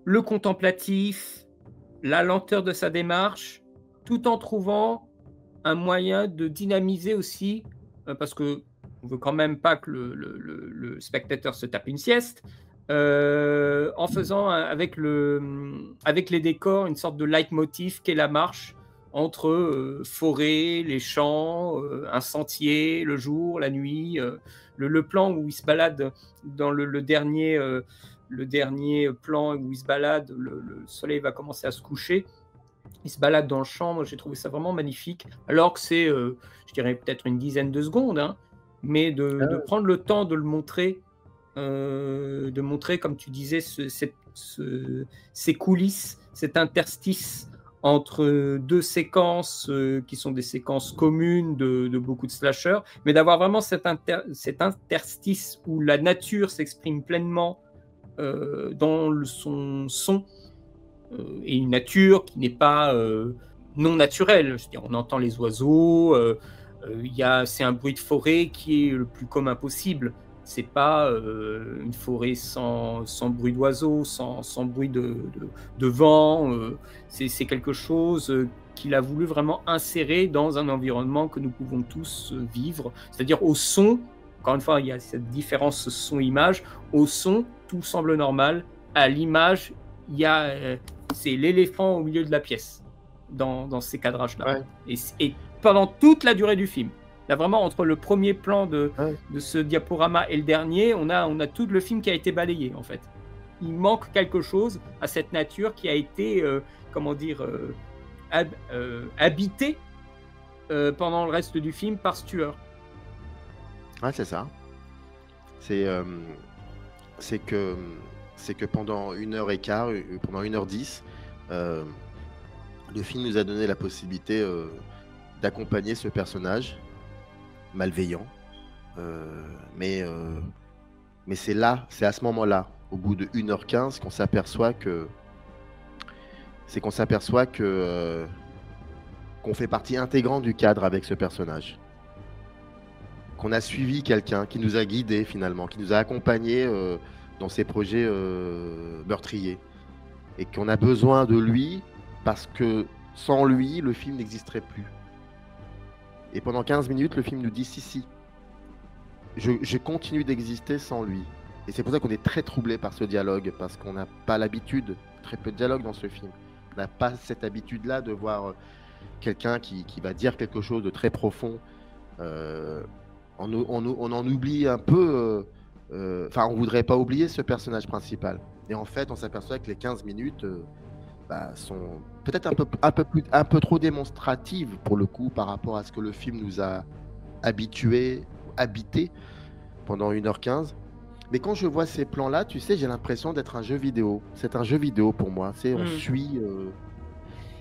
le contemplatif, la lenteur de sa démarche, tout en trouvant un moyen de dynamiser aussi, parce que on veut quand même pas que le spectateur se tape une sieste, en faisant avec les décors une sorte de leitmotiv qu'est la marche entre forêt, les champs, un sentier, le jour, la nuit, le plan où il se balade dans le dernier plan où il se balade, le soleil va commencer à se coucher, il se balade dans le champ. Moi, j'ai trouvé ça vraiment magnifique, alors que c'est, je dirais peut-être une dizaine de secondes, mais de prendre le temps de le montrer, de montrer, comme tu disais, ces coulisses, cet interstice entre deux séquences qui sont des séquences communes de beaucoup de slashers, mais d'avoir vraiment cet interstice où la nature s'exprime pleinement dans son son, et une nature qui n'est pas non naturelle. Je veux dire, on entend les oiseaux, c'est un bruit de forêt qui est le plus commun possible. C'est pas une forêt sans bruit d'oiseaux, sans bruit de vent. C'est quelque chose qu'il a voulu vraiment insérer dans un environnement que nous pouvons tous vivre. C'est-à-dire au son, encore une fois, il y a cette différence son-image. Au son, tout semble normal. À l'image, c'est l'éléphant au milieu de la pièce dans ces cadrages-là. Ouais. Et pendant toute la durée du film. Là, vraiment, entre le premier plan Ouais. de ce diaporama et le dernier, on a tout le film qui a été balayé, en fait. Il manque quelque chose à cette nature qui a été, comment dire, habitée pendant le reste du film par Stuart. Ouais, c'est ça. C'est c'est que, c'est que pendant 1 h 15, pendant 1 h 10, euh, le film nous a donné la possibilité d'accompagner ce personnage malveillant. Euh, mais mais c'est là, c'est à ce moment-là, au bout de 1 h 15, qu'on s'aperçoit que qu'on fait partie intégrante du cadre avec ce personnage. Qu'on a suivi quelqu'un qui nous a guidés finalement, qui nous a accompagnés dans ces projets meurtriers. Et qu'on a besoin de lui parce que sans lui, le film n'existerait plus. Et pendant 15 minutes, le film nous dit si, je continue d'exister sans lui. Et c'est pour ça qu'on est très troublé par ce dialogue, parce qu'on n'a pas l'habitude, très peu de dialogue dans ce film. On n'a pas cette habitude-là de voir quelqu'un qui va dire quelque chose de très profond. On en oublie un peu. Enfin, on voudrait pas oublier ce personnage principal. Et en fait, on s'aperçoit que les 15 minutes sont peut-être un peu trop démonstratives pour le coup par rapport à ce que le film nous a habité pendant 1 h 15. Mais quand je vois ces plans-là, tu sais, j'ai l'impression d'être un jeu vidéo. C'est un jeu vidéo pour moi. C'est on suit.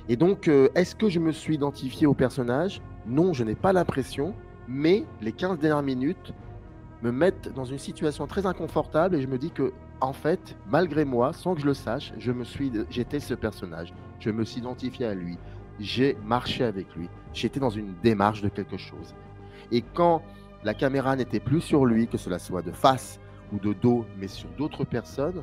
Et donc, est-ce que je me suis identifié au personnage? Non, je n'ai pas l'impression. Mais les 15 dernières minutes me mettent dans une situation très inconfortable et je me dis que, en fait, malgré moi, sans que je le sache, j'étais ce personnage. Je me suis identifié à lui. J'ai marché avec lui. J'étais dans une démarche de quelque chose. Et quand la caméra n'était plus sur lui, que cela soit de face ou de dos, mais sur d'autres personnes,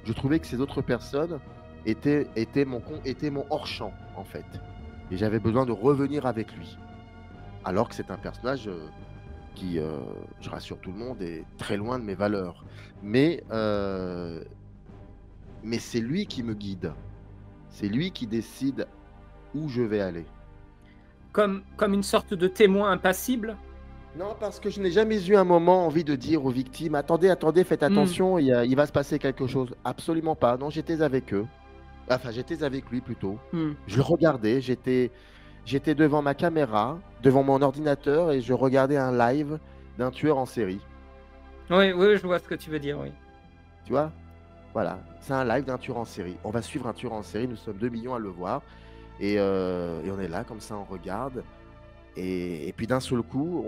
je trouvais que ces autres personnes étaient mon hors-champ, en fait. Et j'avais besoin de revenir avec lui. Alors que c'est un personnage qui, je rassure tout le monde, est très loin de mes valeurs. Mais c'est lui qui me guide. C'est lui qui décide où je vais aller. Comme une sorte de témoin impassible? Non, parce que je n'ai jamais eu un moment envie de dire aux victimes, attendez, faites attention, il va se passer quelque chose. Absolument pas. Non, j'étais avec eux. Enfin, j'étais avec lui plutôt. Je le regardais, j'étais devant ma caméra, devant mon ordinateur, et je regardais un live d'un tueur en série. Oui, je vois ce que tu veux dire, oui. Tu vois? Voilà, c'est un live d'un tueur en série. On va suivre un tueur en série, nous sommes 2 millions à le voir. Et on est là, comme ça, on regarde. Et puis d'un seul coup,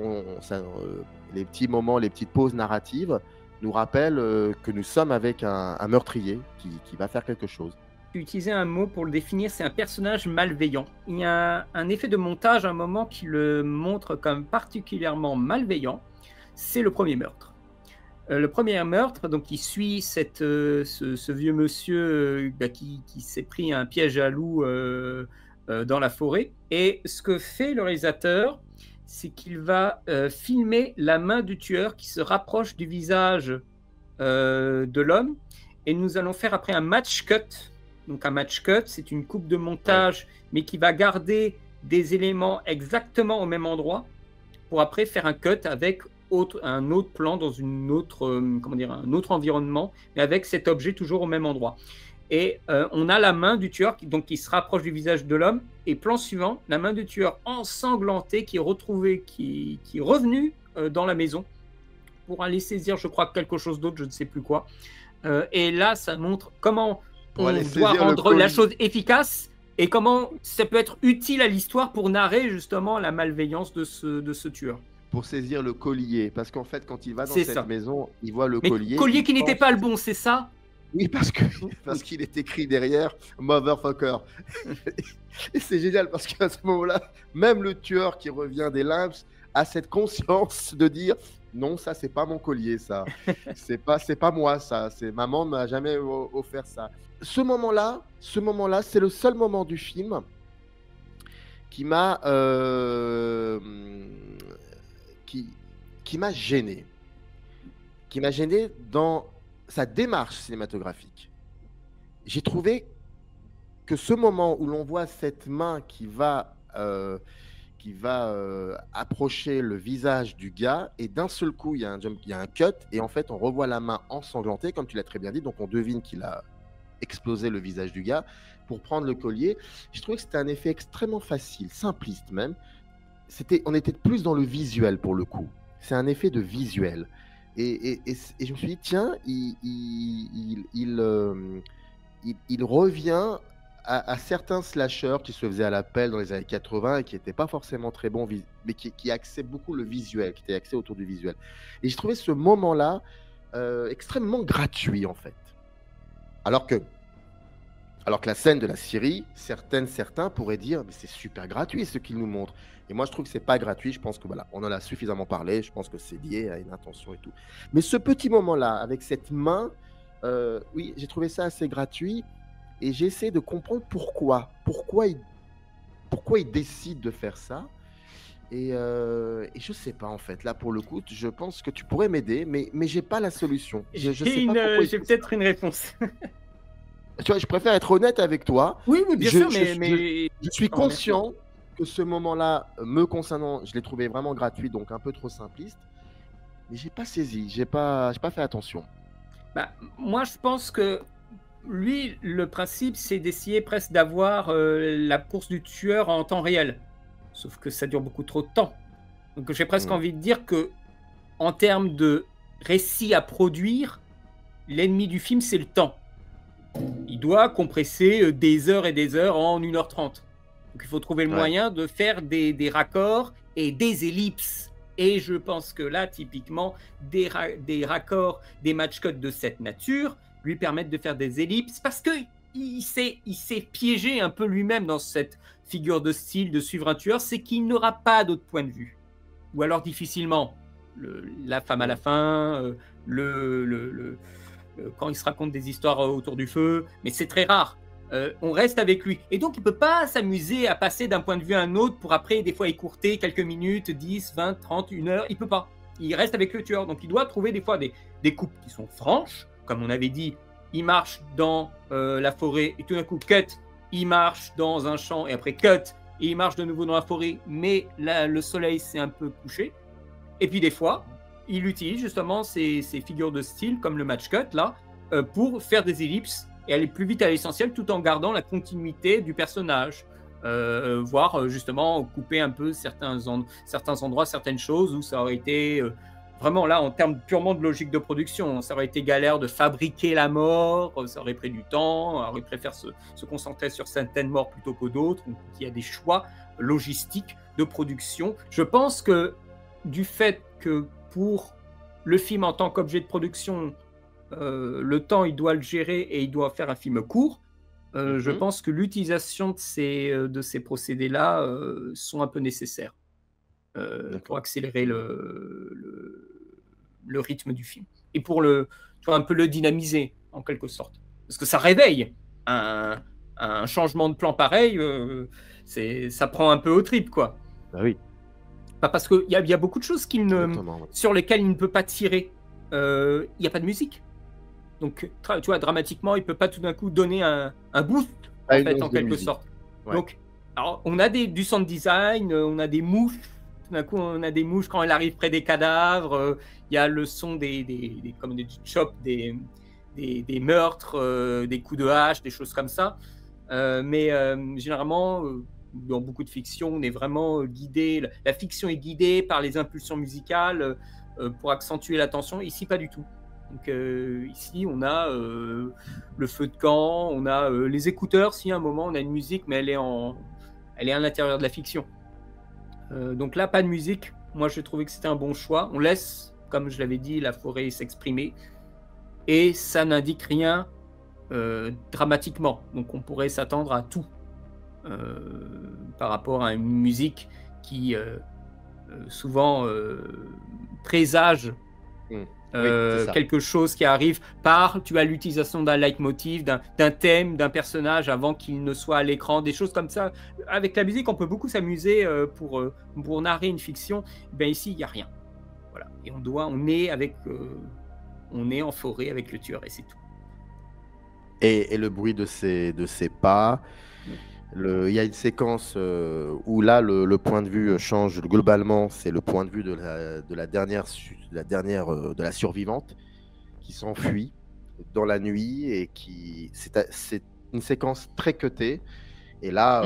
les petits moments, les petites pauses narratives nous rappellent que nous sommes avec un meurtrier qui va faire quelque chose. Tu utilisais un mot pour le définir, c'est un personnage malveillant. Il y a un effet de montage à un moment qui le montre comme particulièrement malveillant. C'est le premier meurtre. Le premier meurtre, donc il suit ce vieux monsieur qui s'est pris un piège à loup dans la forêt. Et ce que fait le réalisateur, c'est qu'il va filmer la main du tueur qui se rapproche du visage de l'homme. Et nous allons faire après un match cut. Donc un match cut, c'est une coupe de montage, mais qui va garder des éléments exactement au même endroit pour après faire un cut avec un autre plan dans un autre environnement, mais avec cet objet toujours au même endroit. Et on a la main du tueur qui se rapproche du visage de l'homme, et plan suivant, la main du tueur ensanglantée qui est retrouvée, qui est revenue dans la maison pour aller saisir, je crois, quelque chose d'autre, je ne sais plus quoi. Et là, ça montre comment on doit rendre la chose efficace et comment ça peut être utile à l'histoire pour narrer justement la malveillance de ce tueur. Pour saisir le collier, parce qu'en fait, quand il va dans cette maison, il voit le collier. Collier qui n'était pas le bon, c'est ça? Oui, parce qu'il est écrit derrière motherfucker. Et c'est génial parce qu'à ce moment-là, même le tueur qui revient des limbes a cette conscience de dire non, ça c'est pas mon collier, ça. c'est pas moi, ça. Maman ne m'a jamais offert ça. Ce moment-là, c'est le seul moment du film qui m'a qui m'a gêné. Qui m'a gêné dans sa démarche cinématographique. J'ai trouvé que ce moment où l'on voit cette main qui va qui va approcher le visage du gars et d'un seul coup, il y a un cut et en fait, on revoit la main ensanglantée, comme tu l'as très bien dit. Donc, on devine qu'il a explosé le visage du gars pour prendre le collier. Je trouvais que c'était un effet extrêmement facile, simpliste même. On était plus dans le visuel pour le coup. C'est un effet de visuel. Et je me suis dit, tiens, il revient à certains slashers qui se faisaient à la pelle dans les années 80 et qui n'étaient pas forcément très bons, mais qui axaient beaucoup le visuel, qui étaient axés autour du visuel. Et j'ai trouvé ce moment-là extrêmement gratuit, en fait. Alors que la scène de la Syrie, certains pourraient dire, mais c'est super gratuit ce qu'il nous montre. Et moi, je trouve que c'est pas gratuit. Je pense que voilà, on en a suffisamment parlé. Je pense que c'est lié à une intention et tout. Mais ce petit moment-là, avec cette main, oui, j'ai trouvé ça assez gratuit. Et j'ai essayé de comprendre pourquoi il décide de faire ça. Et je sais pas, en fait. Là, pour le coup, je pense que tu pourrais m'aider, mais j'ai pas la solution. Je sais pas pourquoi J'ai peut-être une réponse. Tu vois, je préfère être honnête avec toi. Oui, bien sûr, mais je suis conscient que ce moment-là, me concernant, je l'ai trouvé vraiment gratuit, donc un peu trop simpliste. Mais j'ai pas saisi, j'ai pas fait attention. Bah, moi, je pense que lui, le principe, c'est d'essayer presque d'avoir la course du tueur en temps réel. Sauf que ça dure beaucoup trop de temps. Donc j'ai presque envie de dire que, en termes de récit à produire, l'ennemi du film, c'est le temps. Il doit compresser des heures et des heures en 1h30. Donc il faut trouver le moyen de faire des raccords et des ellipses. Et je pense que là, typiquement, des raccords, des match cuts de cette nature lui permettent de faire des ellipses parce qu'il s'est piégé un peu lui-même dans cette figure de style de suivre un tueur, c'est qu'il n'aura pas d'autre point de vue. Ou alors difficilement. La femme à la fin, quand il se raconte des histoires autour du feu, mais c'est très rare. On reste avec lui. Et donc, il ne peut pas s'amuser à passer d'un point de vue à un autre pour après, des fois, écourter quelques minutes, 10, 20, 30, 1 heure. Il ne peut pas. Il reste avec le tueur. Donc, il doit trouver des fois des coupes qui sont franches. Comme on avait dit, il marche dans la forêt et tout d'un coup, cut, il marche dans un champ et après, cut, et il marche de nouveau dans la forêt, mais là, le soleil s'est un peu couché. Et puis, des fois, il utilise justement ces figures de style, comme le match cut, là, pour faire des ellipses et aller plus vite à l'essentiel tout en gardant la continuité du personnage. Voire justement couper un peu certains endroits, certaines choses où ça aurait été vraiment là en termes purement de logique de production, ça aurait été galère de fabriquer la mort, ça aurait pris du temps, on aurait préféré se concentrer sur certaines morts plutôt que d'autres. Donc il y a des choix logistiques de production. Je pense que du fait que pour le film en tant qu'objet de production, le temps, il doit le gérer et il doit faire un film court. Je pense que l'utilisation de ces procédés-là sont un peu nécessaires pour accélérer le rythme du film et pour un peu le dynamiser en quelque sorte. Parce que ça réveille un changement de plan pareil, ça prend un peu au trip, quoi. Bah oui. Parce qu'il y a beaucoup de choses sur lesquelles il ne peut pas tirer. Il n'y a pas de musique. Donc, tu vois, dramatiquement, il ne peut pas tout d'un coup donner un boost, en quelque sorte. Ouais. Donc, alors, on a du sound design, on a des mouches. Tout d'un coup, on a des mouches quand elle arrive près des cadavres. Il y a le son comme des chops, des meurtres, des coups de hache, des choses comme ça. Mais généralement, dans beaucoup de fiction, on est vraiment guidé. La fiction est guidée par les impulsions musicales pour accentuer l'attention. Ici, pas du tout. Donc ici, on a le feu de camp, on a les écouteurs. Si à un moment, on a une musique, mais elle est à l'intérieur de la fiction. Donc là, pas de musique. Moi, je trouvais que c'était un bon choix. On laisse, comme je l'avais dit, la forêt s'exprimer. Et ça n'indique rien dramatiquement. Donc on pourrait s'attendre à tout par rapport à une musique qui souvent présage quelque chose qui arrive tu as l'utilisation d'un leitmotiv, d'un thème, d'un personnage avant qu'il ne soit à l'écran, des choses comme ça. Avec la musique, on peut beaucoup s'amuser pour narrer une fiction. Ben ici, il n'y a rien. Voilà. Et on est en forêt avec le tueur et c'est tout. Et le bruit de ses pas, Il y a une séquence où là, le point de vue change globalement. C'est le point de vue de la dernière, de la survivante qui s'enfuit dans la nuit et c'est une séquence très cutée. Et là,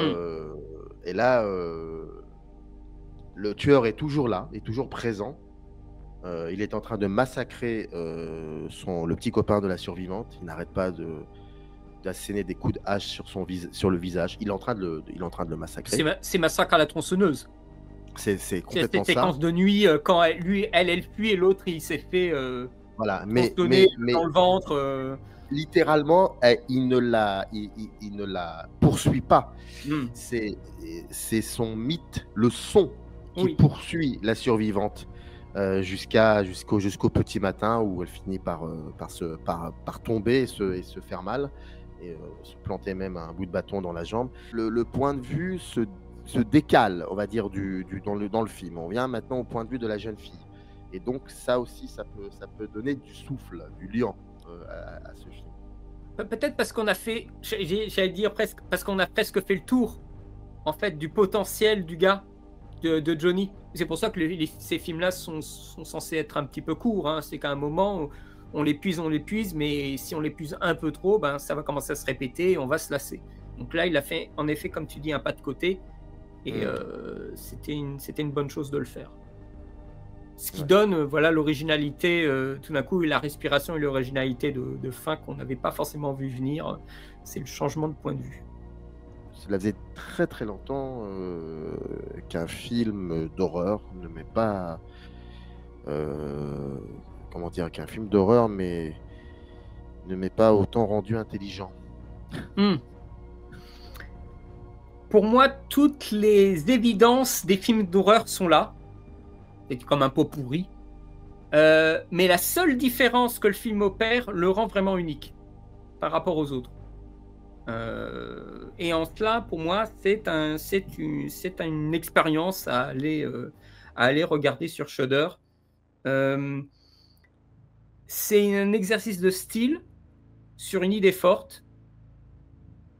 le tueur est toujours là, est toujours présent. Il est en train de massacrer le petit copain de la survivante. Il n'arrête pas d'asséner des coups de hache sur le visage. Il est en train de le massacrer. C'est Massacre à la tronçonneuse. C'est complètement cette séquence de nuit quand elle fuit et l'autre il s'est fait voilà, mais dans le ventre. Littéralement, il ne la poursuit pas. C'est son mythe, le son qui poursuit la survivante jusqu'au petit matin où elle finit par tomber et se faire mal et se planter même un bout de bâton dans la jambe. Le point de vue se décale, on va dire, dans le film. On vient maintenant au point de vue de la jeune fille. Et donc ça aussi, ça peut donner du souffle, du liant à ce film. Peut-être parce qu'on a fait, j'allais dire presque, parce qu'on a presque fait le tour, en fait, du potentiel du gars, de Johnny. C'est pour ça que ces films-là sont censés être un petit peu courts. Hein. C'est qu'à un moment, on l'épuise, mais si on l'épuise un peu trop, ben, ça va commencer à se répéter et on va se lasser. Donc là, il a fait, en effet, comme tu dis, un pas de côté. Et c'était une bonne chose de le faire. Ce qui donne voilà, l'originalité, tout d'un coup, la respiration et l'originalité de fin qu'on n'avait pas forcément vu venir. C'est le changement de point de vue. Cela faisait très très longtemps qu'un film d'horreur ne met pas... comment dire, qu'un film d'horreur ne m'est pas autant rendu intelligent. Pour moi, toutes les évidences des films d'horreur sont là. C'est comme un pot pourri. Mais la seule différence que le film opère le rend vraiment unique par rapport aux autres. Et en cela, pour moi, c'est une expérience à aller regarder sur Shudder. C'est un exercice de style sur une idée forte.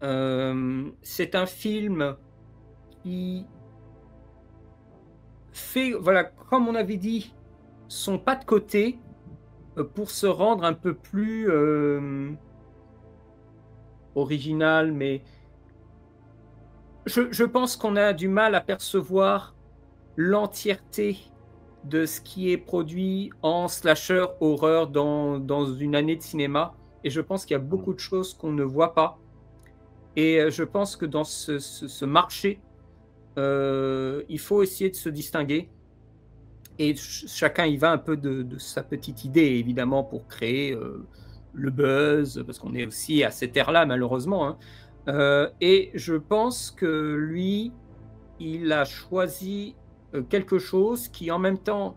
C'est un film qui fait, voilà, comme on avait dit, son pas de côté pour se rendre un peu plus original, mais je pense qu'on a du mal à percevoir l'entièreté de ce qui est produit en slasher horreur dans une année de cinéma, et je pense qu'il y a beaucoup de choses qu'on ne voit pas, et je pense que dans ce marché, il faut essayer de se distinguer, et chacun y va un peu de sa petite idée, évidemment, pour créer le buzz, parce qu'on est aussi à cette ère-là, malheureusement. Hein. Et je pense que lui, il a choisi quelque chose qui, en même temps,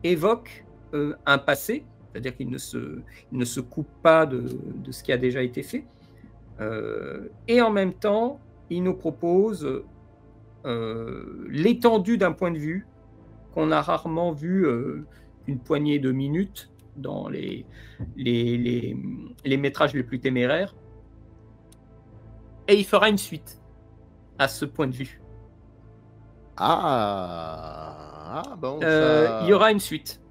évoque un passé, c'est-à-dire qu'il ne se coupe pas de ce qui a déjà été fait, et en même temps, il nous propose l'étendue d'un point de vue qu'on a rarement vu une poignée de minutes dans les métrages les plus téméraires. Et il fera une suite à ce point de vue. Bon, il y aura une suite.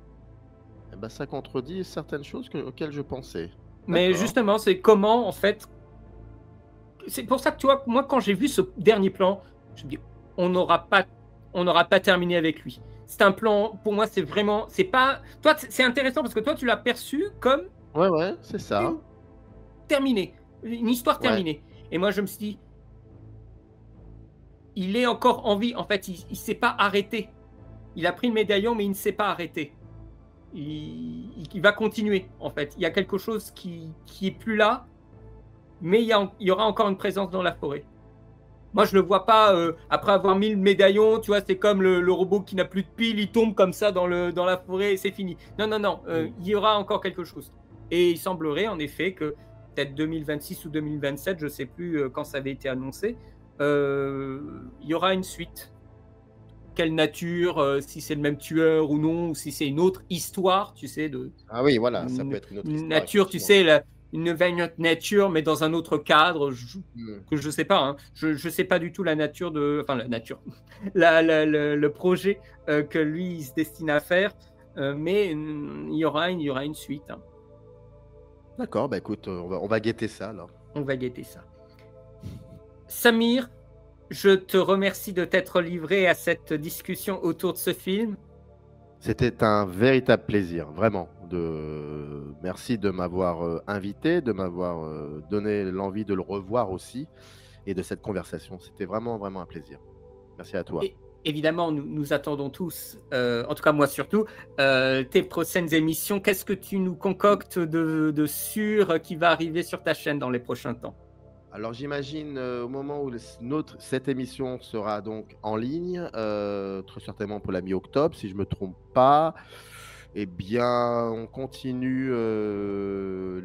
Eh ben, ça contredit certaines choses auxquelles je pensais. Mais justement, c'est comment, en fait... C'est pour ça que, tu vois, moi, quand j'ai vu ce dernier plan, je me dis, on n'aura pas terminé avec lui. C'est un plan, pour moi, c'est vraiment... C'est pas... Toi, c'est intéressant parce que toi, tu l'as perçu comme... Ouais, c'est ça. Terminé. Une histoire terminée. Et moi, je me suis dit, il est encore en vie. En fait, il ne s'est pas arrêté. Il a pris le médaillon, mais il ne s'est pas arrêté. Il va continuer, en fait. Il y a quelque chose qui est plus là, mais il y aura encore une présence dans la forêt. Moi, je ne le vois pas, après avoir mis le médaillon, tu vois, c'est comme le robot qui n'a plus de pile, il tombe comme ça dans la forêt et c'est fini. Non, il y aura encore quelque chose. Et il semblerait, en effet, que peut-être 2026 ou 2027, je ne sais plus quand ça avait été annoncé, il y aura une suite. Quelle nature, si c'est le même tueur ou non, ou si c'est une autre histoire, tu sais. Ah oui, voilà, ça peut être une autre histoire. Nature, tu sais, une nouvelle nature, mais dans un autre cadre Mm. que je sais pas. Hein. Je sais pas du tout la nature de, enfin la nature, le projet que lui il se destine à faire, mais il y aura une suite. Hein. D'accord, bah écoute, on va guetter ça alors. On va guetter ça. Samir, je te remercie de t'être livré à cette discussion autour de ce film. C'était un véritable plaisir, vraiment. Merci de m'avoir invité, de m'avoir donné l'envie de le revoir aussi et de cette conversation. C'était vraiment, vraiment un plaisir. Merci à toi. Et évidemment, nous attendons tous, en tout cas moi surtout, tes prochaines émissions. Qu'est-ce que tu nous concoctes de sûr qui va arriver sur ta chaîne dans les prochains temps? Alors j'imagine au moment où cette émission sera donc en ligne, très certainement pour la mi-octobre, si je ne me trompe pas, eh bien on continue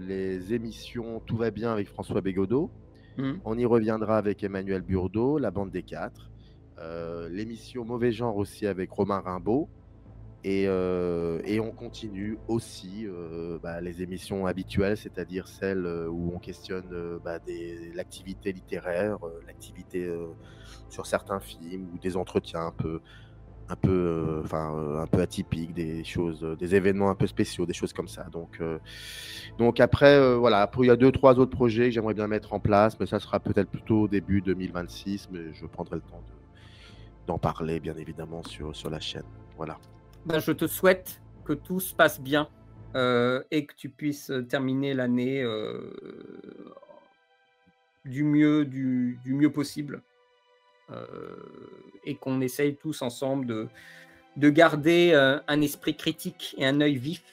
les émissions Tout va bien avec François Bégodeau. On y reviendra avec Emmanuel Burdeau, La Bande des Quatre. L'émission Mauvais Genre aussi avec Romain Rimbaud. Et on continue aussi les émissions habituelles, c'est-à-dire celles où on questionne l'activité littéraire, l'activité sur certains films ou des entretiens un peu atypiques, des choses, des événements un peu spéciaux, des choses comme ça. Donc après, voilà, après, il y a 2-3 autres projets que j'aimerais bien mettre en place, mais ça sera peut-être plutôt au début 2026, mais je prendrai le temps d'en parler, bien évidemment, sur la chaîne. Voilà. Ben, je te souhaite que tout se passe bien et que tu puisses terminer l'année du mieux possible et qu'on essaye tous ensemble de garder un esprit critique et un œil vif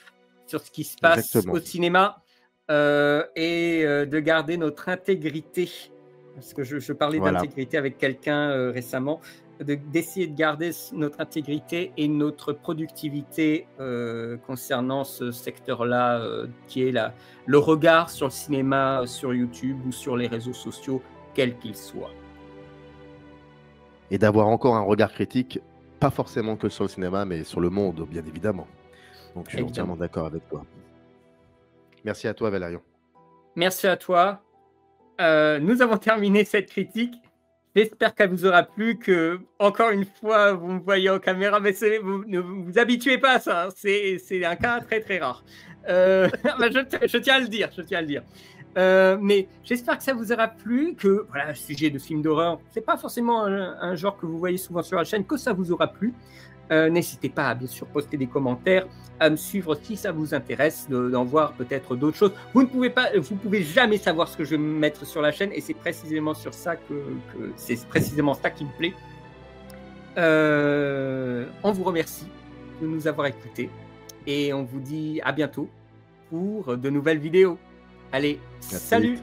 sur ce qui se passe Exactement. au cinéma et de garder notre intégrité. Parce que je parlais d'intégrité avec quelqu'un récemment, d'essayer de garder notre intégrité et notre productivité concernant ce secteur-là, qui est le regard sur le cinéma, sur YouTube ou sur les réseaux sociaux, quels qu'ils soient. Et d'avoir encore un regard critique, pas forcément que sur le cinéma, mais sur le monde, bien évidemment. Donc je suis entièrement d'accord avec toi. Merci à toi, Valérian. Merci à toi. Nous avons terminé cette critique. J'espère qu'elle vous aura plu, que, encore une fois, vous me voyez en caméra, mais vous ne vous habituez pas à ça, hein. C'est un cas très très rare. Je tiens à le dire, mais j'espère que ça vous aura plu, que voilà, le sujet de film d'horreur, c'est pas forcément un genre que vous voyez souvent sur la chaîne, que ça vous aura plu. N'hésitez pas à bien sûr poster des commentaires, à me suivre si ça vous intéresse, d'en voir peut-être d'autres choses. Vous pouvez jamais savoir ce que je vais mettre sur la chaîne, et c'est précisément sur ça c'est précisément ça qui me plaît. On vous remercie de nous avoir écoutés et on vous dit à bientôt pour de nouvelles vidéos. Allez, salut!